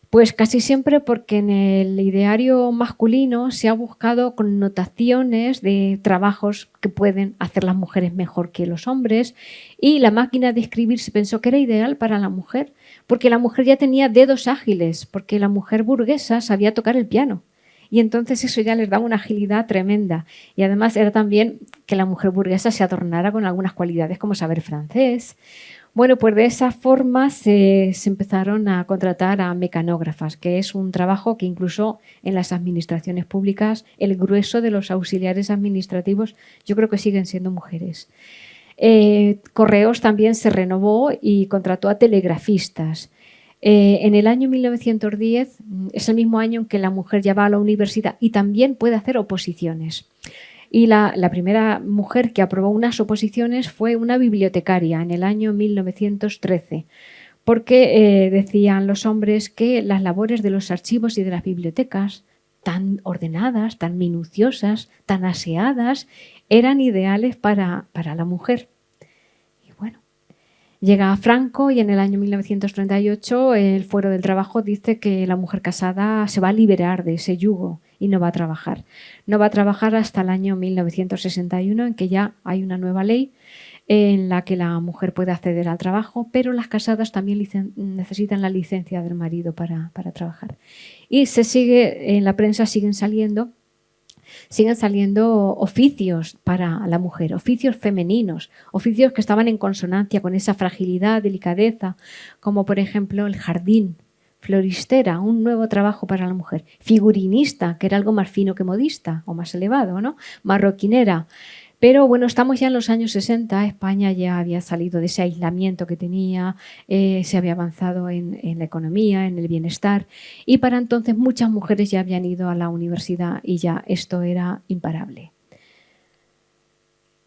[SPEAKER 2] Pues casi siempre porque en el ideario masculino se ha buscado connotaciones de trabajos que pueden hacer las mujeres mejor que los hombres, y la máquina de escribir se pensó que era ideal para la mujer porque la mujer ya tenía dedos ágiles, porque la mujer burguesa sabía tocar el piano. Y entonces eso ya les daba una agilidad tremenda. Y además era también que la mujer burguesa se adornara con algunas cualidades como saber francés. Bueno, pues de esa forma se empezaron a contratar a mecanógrafas, que es un trabajo que incluso en las administraciones públicas el grueso de los auxiliares administrativos yo creo que siguen siendo mujeres. Correos también se renovó y contrató a telegrafistas. En el año 1910 es el mismo año en que la mujer ya va a la universidad y también puede hacer oposiciones. Y la primera mujer que aprobó unas oposiciones fue una bibliotecaria en el año 1913, porque decían los hombres que las labores de los archivos y de las bibliotecas, tan ordenadas, tan minuciosas, tan aseadas, eran ideales para la mujer. Y bueno, llega Franco y en el año 1938 el Fuero del Trabajo dice que la mujer casada se va a liberar de ese yugo y no va a trabajar. No va a trabajar hasta el año 1961, en que ya hay una nueva ley en la que la mujer puede acceder al trabajo, pero las casadas también necesitan la licencia del marido para trabajar. Y se sigue, en la prensa siguen saliendo oficios para la mujer, oficios femeninos, oficios que estaban en consonancia con esa fragilidad, delicadeza, como por ejemplo el jardín, floristera, un nuevo trabajo para la mujer, figurinista, que era algo más fino que modista o más elevado, ¿no? Marroquinera. Pero bueno, estamos ya en los años 60, España ya había salido de ese aislamiento que tenía, se había avanzado en la economía, en el bienestar, y para entonces muchas mujeres ya habían ido a la universidad y ya esto era imparable.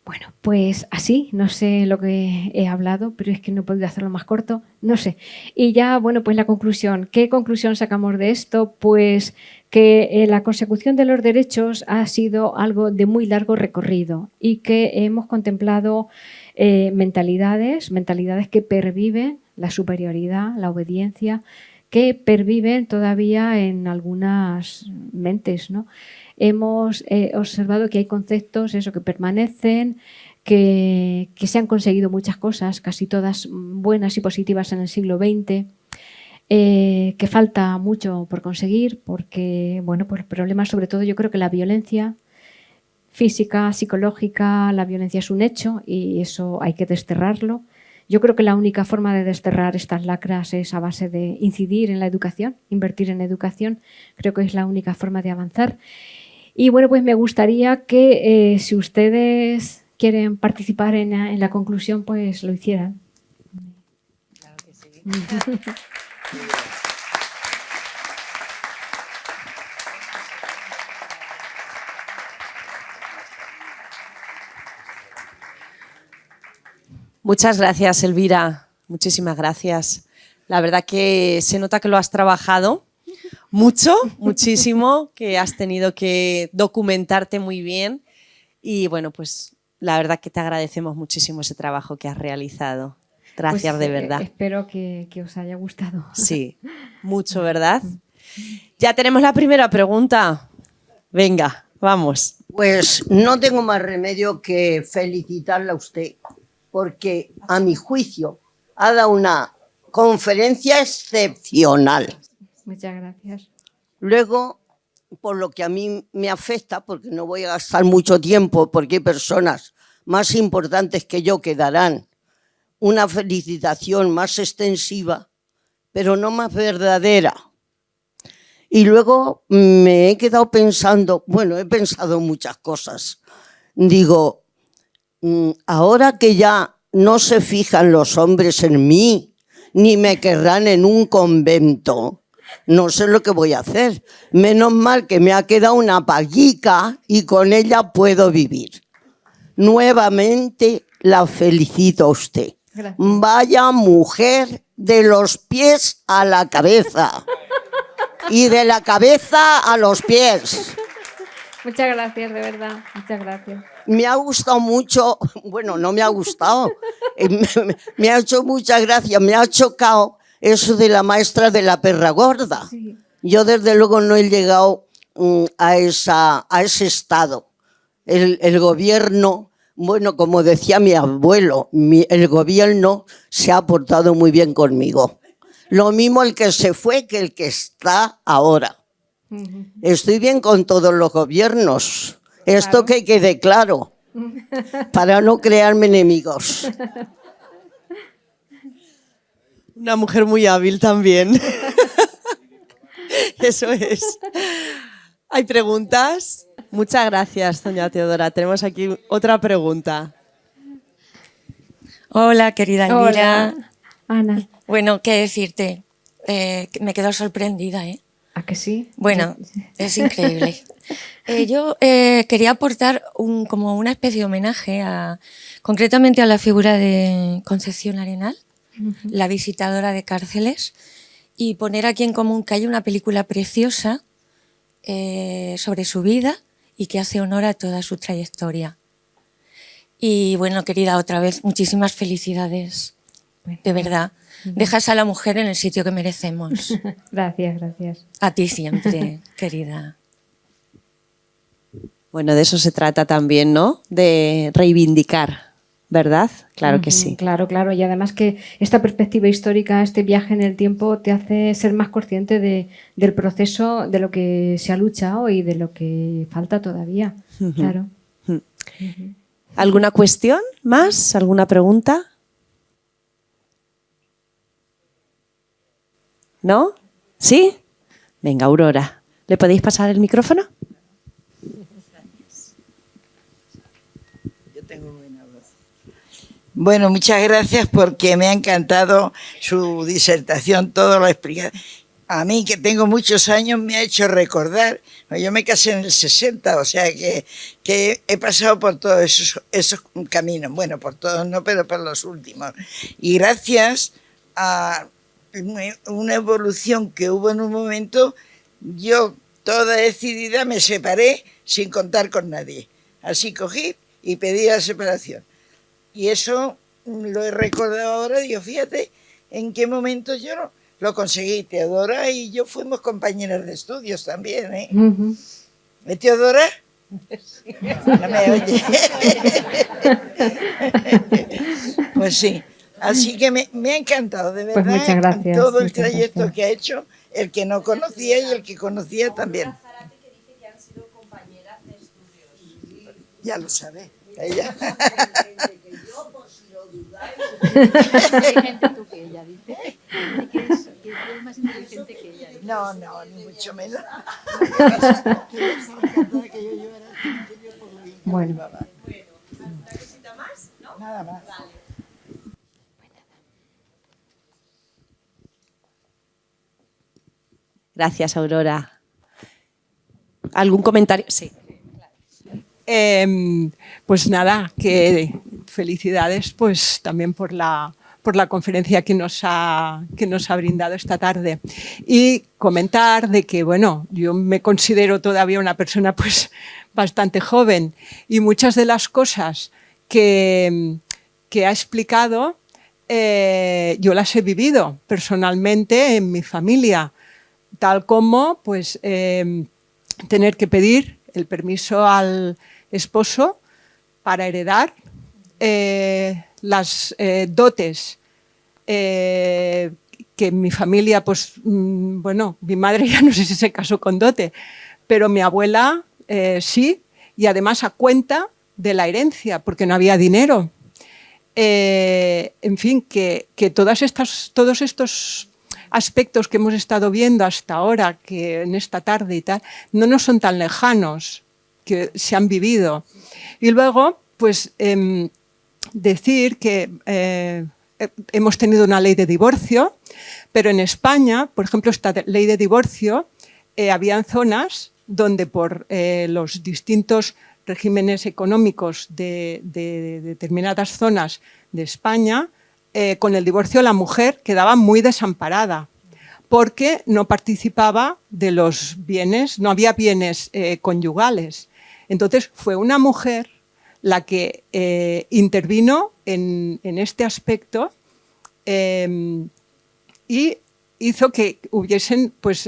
[SPEAKER 2] Bueno, pues así, no sé lo que he hablado, pero es que no he podido hacerlo más corto, no sé. Y ya, bueno, pues la conclusión. ¿Qué conclusión sacamos de esto? Pues que la consecución de los derechos ha sido algo de muy largo recorrido y que hemos contemplado mentalidades que perviven la superioridad, la obediencia, que perviven todavía en algunas mentes, ¿no? Hemos observado que hay conceptos que permanecen, que se han conseguido muchas cosas, casi todas buenas y positivas en el siglo XX, que falta mucho por conseguir porque, bueno, por problemas, sobre todo yo creo que la violencia física, psicológica, la violencia es un hecho y eso hay que desterrarlo. Yo creo que la única forma de desterrar estas lacras es a base de incidir en la educación, invertir en educación. Creo que es la única forma de avanzar. Y bueno, pues me gustaría que si ustedes quieren participar en la conclusión, pues lo hicieran.
[SPEAKER 1] Claro que sí. Muchas gracias, Elvira. Muchísimas gracias. La verdad que se nota que lo has trabajado mucho, muchísimo, que has tenido que documentarte muy bien y bueno, pues la verdad que te agradecemos muchísimo ese trabajo que has realizado. Gracias,
[SPEAKER 2] Pues,
[SPEAKER 1] de verdad.
[SPEAKER 2] Espero que os haya gustado.
[SPEAKER 1] Sí, mucho, ¿verdad? Ya tenemos la primera pregunta. Venga, vamos.
[SPEAKER 3] Pues no tengo más remedio que felicitarla a usted, porque a mi juicio ha dado una conferencia excepcional.
[SPEAKER 2] Muchas gracias.
[SPEAKER 3] Luego, por lo que a mí me afecta, porque no voy a gastar mucho tiempo, porque hay personas más importantes que yo que darán una felicitación más extensiva, pero no más verdadera. Y luego me he quedado pensando, bueno, he pensado muchas cosas. Digo, ahora que ya no se fijan los hombres en mí, ni me querrán en un convento, no sé lo que voy a hacer. Menos mal que me ha quedado una paguica y con ella puedo vivir. Nuevamente la felicito a usted.
[SPEAKER 2] Gracias.
[SPEAKER 3] Vaya mujer de los pies a la cabeza. Y de la cabeza a los pies.
[SPEAKER 2] Muchas gracias, de verdad. Muchas gracias.
[SPEAKER 3] Me ha gustado mucho, bueno, no me ha gustado, me ha hecho mucha gracia, me ha chocado eso de la maestra de la perra gorda.
[SPEAKER 2] Sí.
[SPEAKER 3] Yo desde luego no he llegado a ese estado. El gobierno, bueno, como decía mi abuelo, el gobierno se ha portado muy bien conmigo. Lo mismo el que se fue que el que está ahora. Estoy bien con todos los gobiernos. Esto
[SPEAKER 2] Claro.
[SPEAKER 3] que quede claro, para no crearme enemigos.
[SPEAKER 1] Una mujer muy hábil también. Eso es. ¿Hay preguntas? Muchas gracias, doña Teodora. Tenemos aquí otra pregunta.
[SPEAKER 4] Hola, querida Elvira.
[SPEAKER 2] Hola, Ana.
[SPEAKER 4] Bueno, ¿qué decirte? Me quedo sorprendida, ¿eh?
[SPEAKER 2] ¿A que sí?
[SPEAKER 4] Bueno, es increíble. Yo quería aportar como una especie de homenaje concretamente a la figura de Concepción Arenal, la visitadora de cárceles, y poner aquí en común que hay una película preciosa sobre su vida y que hace honor a toda su trayectoria. Y bueno, querida, otra vez, muchísimas felicidades, de verdad. Dejas a la mujer en el sitio que merecemos.
[SPEAKER 2] Gracias, gracias.
[SPEAKER 4] A ti siempre, querida.
[SPEAKER 1] Bueno, de eso se trata también, ¿no? De reivindicar, ¿verdad? Claro que sí.
[SPEAKER 2] Claro, claro. Y además que esta perspectiva histórica, este viaje en el tiempo, te hace ser más consciente del proceso, de lo que se ha luchado y de lo que falta todavía. Claro.
[SPEAKER 1] ¿Alguna cuestión más? ¿Alguna pregunta? ¿No? ¿Sí? Venga, Aurora, ¿le podéis pasar el micrófono?
[SPEAKER 5] Yo tengo buena voz. Bueno, muchas gracias porque me ha encantado su disertación, todo lo explicado. A mí, que tengo muchos años, me ha hecho recordar. Yo me casé en el 60, o sea que he pasado por todos esos caminos. Bueno, por todos no, pero por los últimos. Y gracias a una evolución que hubo en un momento, yo toda decidida me separé sin contar con nadie. Así cogí y pedí la separación. Y eso lo he recordado ahora, digo, fíjate en qué momento yo lo conseguí. Teodora y yo fuimos compañeras de estudios también, ¿eh? Teodora? No me oye. Pues sí. Así que me ha encantado, de verdad,
[SPEAKER 2] Pues muchas gracias,
[SPEAKER 5] todo el
[SPEAKER 2] muchas
[SPEAKER 5] trayecto
[SPEAKER 2] gracias.
[SPEAKER 5] que ha hecho, el que no conocía y el que conocía también. Ya lo sabe, ella. No, ni mucho menos.
[SPEAKER 2] Bueno.
[SPEAKER 5] Nada más.
[SPEAKER 1] Gracias, Aurora. ¿Algún comentario? Sí.
[SPEAKER 6] Pues nada, que felicidades pues también por la conferencia que nos ha brindado esta tarde. Y comentar de que, bueno, yo me considero todavía una persona pues bastante joven y muchas de las cosas que ha explicado yo las he vivido personalmente en mi familia, tal como pues tener que pedir el permiso al esposo para heredar las dotes que mi familia, pues bueno, mi madre ya no sé si se casó con dote, pero mi abuela sí, y además a cuenta de la herencia, porque no había dinero. En fin, que todos estos aspectos que hemos estado viendo hasta ahora, que en esta tarde y tal, no nos son tan lejanos, que se han vivido. Y luego, pues, decir que hemos tenido una ley de divorcio, pero en España, por ejemplo, esta ley de divorcio, habían zonas donde por los distintos regímenes económicos de determinadas zonas de España, con el divorcio la mujer quedaba muy desamparada porque no participaba de los bienes, no había bienes conyugales. Entonces fue una mujer la que intervino en este aspecto y hizo que hubiesen pues,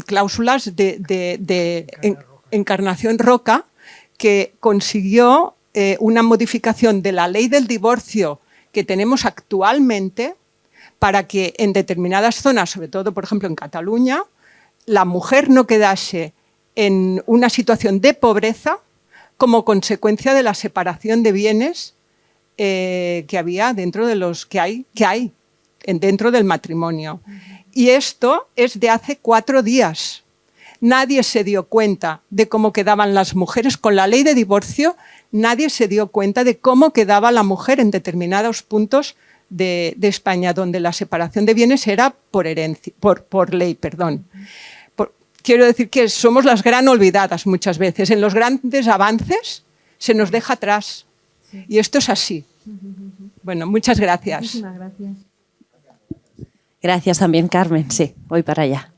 [SPEAKER 6] cláusulas de Encarnación Roca, que consiguió una modificación de la ley del divorcio que tenemos actualmente para que en determinadas zonas, sobre todo, por ejemplo, en Cataluña, la mujer no quedase en una situación de pobreza como consecuencia de la separación de bienes que había dentro de los que hay dentro del matrimonio. Y esto es de hace 4 días. Nadie se dio cuenta de cómo quedaban las mujeres. Con la ley de divorcio, nadie se dio cuenta de cómo quedaba la mujer en determinados puntos de España, donde la separación de bienes era por ley. Quiero decir que somos las gran olvidadas muchas veces. En los grandes avances se nos deja atrás. Y esto es así. Bueno, muchas gracias.
[SPEAKER 2] Muchísimas gracias.
[SPEAKER 1] Gracias también, Carmen. Sí, voy para allá.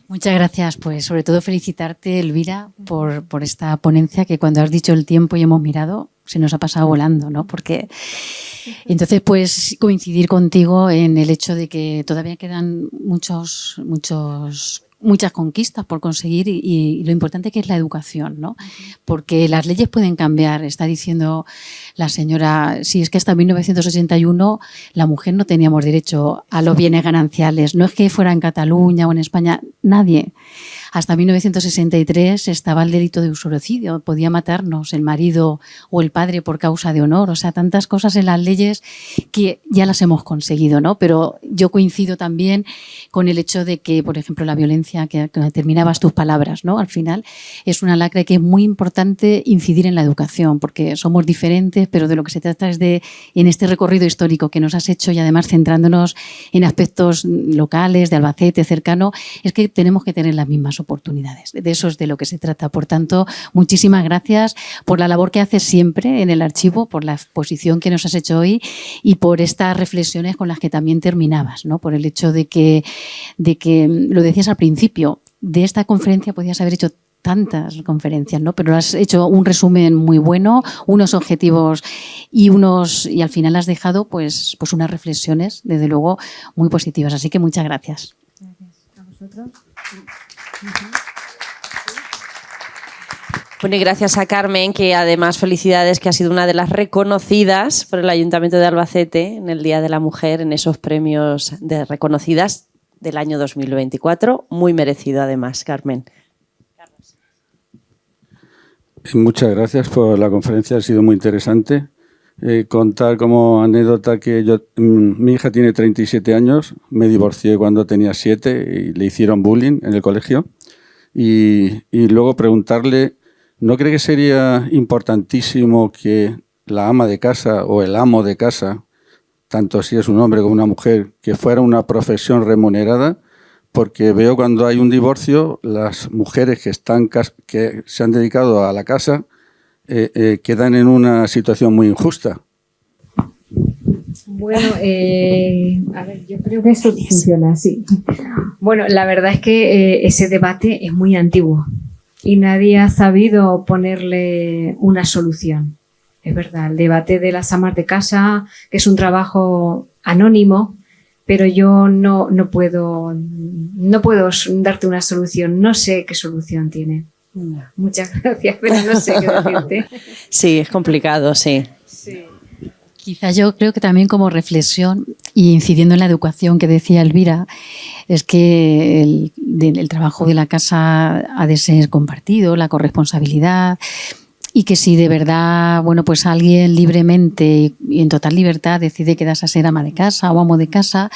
[SPEAKER 7] Muchas gracias, pues sobre todo felicitarte, Elvira, por esta ponencia que cuando has dicho el tiempo y hemos mirado, se nos ha pasado volando, ¿no? Porque entonces pues coincidir contigo en el hecho de que todavía quedan muchas conquistas por conseguir y lo importante que es la educación, ¿no? Porque las leyes pueden cambiar. Está diciendo la señora, si es que hasta 1981 la mujer no teníamos derecho a los bienes gananciales. No es que fuera en Cataluña o en España, nadie. Hasta 1963 estaba el delito de usurocidio, podía matarnos el marido o el padre por causa de honor. O sea, tantas cosas en las leyes que ya las hemos conseguido, ¿no? Pero yo coincido también con el hecho de que, por ejemplo, la violencia, que terminabas tus palabras, ¿no? Al final es una lacra que es muy importante incidir en la educación, porque somos diferentes, pero de lo que se trata es de, en este recorrido histórico que nos has hecho y además centrándonos en aspectos locales, de Albacete, cercano, es que tenemos que tener las mismas oportunidades. De eso es de lo que se trata. Por tanto, muchísimas gracias por la labor que haces siempre en el archivo, por la exposición que nos has hecho hoy y por estas reflexiones con las que también terminabas, ¿no? Por el hecho de que lo decías al principio, de esta conferencia podías haber hecho tantas conferencias, ¿no? Pero has hecho un resumen muy bueno, unos objetivos y al final has dejado pues unas reflexiones, desde luego, muy positivas. Así que muchas gracias.
[SPEAKER 2] Gracias. ¿A vosotros?
[SPEAKER 1] Bueno, y gracias a Carmen, que además felicidades, que ha sido una de las reconocidas por el Ayuntamiento de Albacete en el Día de la Mujer, en esos premios de reconocidas del año 2024. Muy merecido además, Carmen.
[SPEAKER 8] Muchas gracias por la conferencia, ha sido muy interesante. Contar como anécdota que mi hija tiene 37 años, me divorcié cuando tenía 7 y le hicieron bullying en el colegio. Y luego preguntarle, ¿no cree que sería importantísimo que la ama de casa o el amo de casa, tanto si es un hombre como una mujer, que fuera una profesión remunerada? Porque veo cuando hay un divorcio, las mujeres que se han dedicado a la casa quedan en una situación muy injusta.
[SPEAKER 2] Bueno, a ver, yo creo que eso funciona así. Bueno, la verdad es que ese debate es muy antiguo y nadie ha sabido ponerle una solución. Es verdad, el debate de las amas de casa, que es un trabajo anónimo, pero yo no puedo darte una solución. No sé qué solución tiene. Muchas gracias, pero no sé qué decirte.
[SPEAKER 1] Sí, es complicado, sí.
[SPEAKER 7] Quizás yo creo que también como reflexión, y incidiendo en la educación que decía Elvira, es que el trabajo de la casa ha de ser compartido, la corresponsabilidad, y que si de verdad, bueno, pues alguien libremente y en total libertad decide quedarse a ser ama de casa o amo de casa,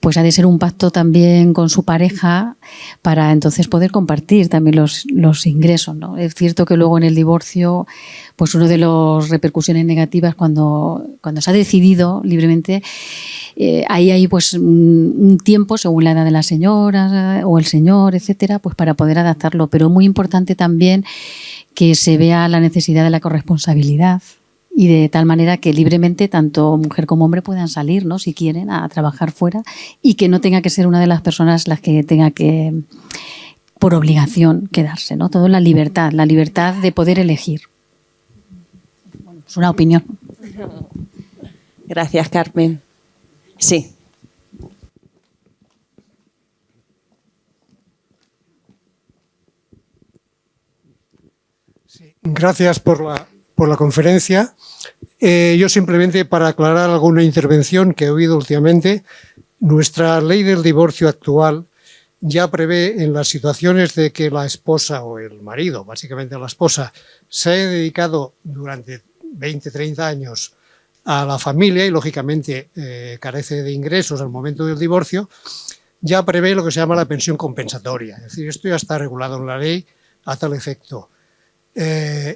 [SPEAKER 7] pues ha de ser un pacto también con su pareja para entonces poder compartir también los ingresos, ¿no? Es cierto que luego en el divorcio, pues una de las repercusiones negativas cuando se ha decidido libremente, ahí hay pues un tiempo según la edad de la señora o el señor, etcétera, pues para poder adaptarlo. Pero muy importante también que se vea la necesidad de la corresponsabilidad y de tal manera que libremente tanto mujer como hombre puedan salir, ¿no? Si quieren, a trabajar fuera, y que no tenga que ser una de las personas las que tenga que, por obligación, quedarse, ¿no? Todo la libertad de poder elegir. Bueno, es una opinión.
[SPEAKER 1] Gracias, Carmen. Sí.
[SPEAKER 9] Gracias por la conferencia. Yo simplemente para aclarar alguna intervención que he oído últimamente, nuestra ley del divorcio actual ya prevé en las situaciones de que la esposa o el marido, básicamente la esposa, se haya dedicado durante 20, 30 años a la familia y lógicamente carece de ingresos al momento del divorcio, ya prevé lo que se llama la pensión compensatoria. Es decir, esto ya está regulado en la ley a tal efecto.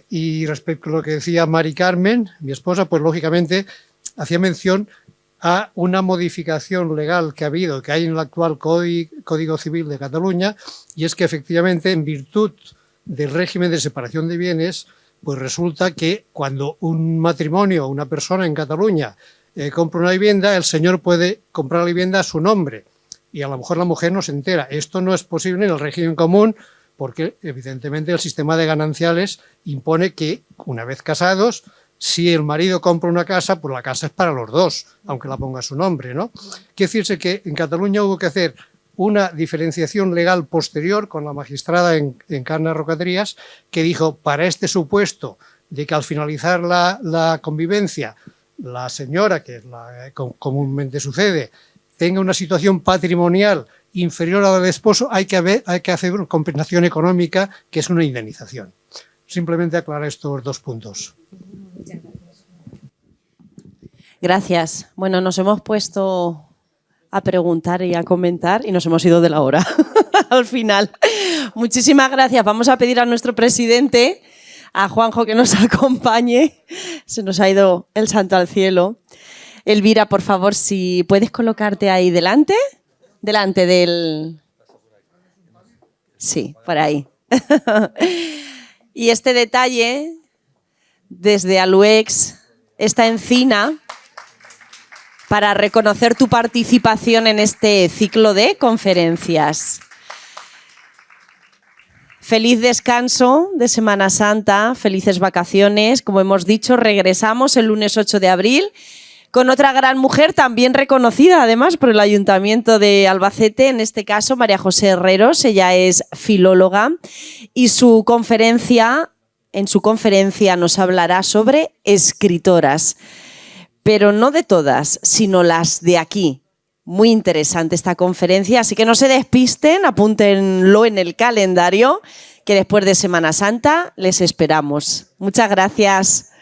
[SPEAKER 9] Y respecto a lo que decía Mari Carmen, mi esposa, pues lógicamente hacía mención a una modificación legal que ha habido, que hay en el actual Código Civil de Cataluña, y es que efectivamente en virtud del régimen de separación de bienes, pues resulta que cuando un matrimonio o una persona en Cataluña compra una vivienda, el señor puede comprar la vivienda a su nombre y a lo mejor la mujer no se entera. Esto no es posible en el régimen común porque evidentemente el sistema de gananciales impone que una vez casados, si el marido compra una casa, pues la casa es para los dos, aunque la ponga a su nombre, ¿no? Quiere decirse que en Cataluña hubo que hacer una diferenciación legal posterior con la magistrada Encarna Rocatrías, que dijo, para este supuesto de que al finalizar la convivencia, la señora, que es la comúnmente sucede, tenga una situación patrimonial inferior a la del esposo, hay que hacer una compensación económica, que es una indemnización. Simplemente aclarar estos dos puntos.
[SPEAKER 1] Gracias. Bueno, nos hemos puesto a preguntar y a comentar y nos hemos ido de la hora al final. Muchísimas gracias. Vamos a pedir a nuestro presidente, a Juanjo, que nos acompañe. Se nos ha ido el santo al cielo. Elvira, por favor, si puedes colocarte ahí delante del... Sí, por ahí. Y este detalle, desde Aluex, esta encina, para reconocer tu participación en este ciclo de conferencias. Feliz descanso de Semana Santa, felices vacaciones. Como hemos dicho, regresamos el lunes 8 de abril con otra gran mujer también reconocida además por el Ayuntamiento de Albacete, en este caso María José Herreros. Ella es filóloga y en su conferencia nos hablará sobre escritoras, pero no de todas, sino las de aquí. Muy interesante esta conferencia, así que no se despisten, apúntenlo en el calendario, que después de Semana Santa les esperamos. Muchas gracias.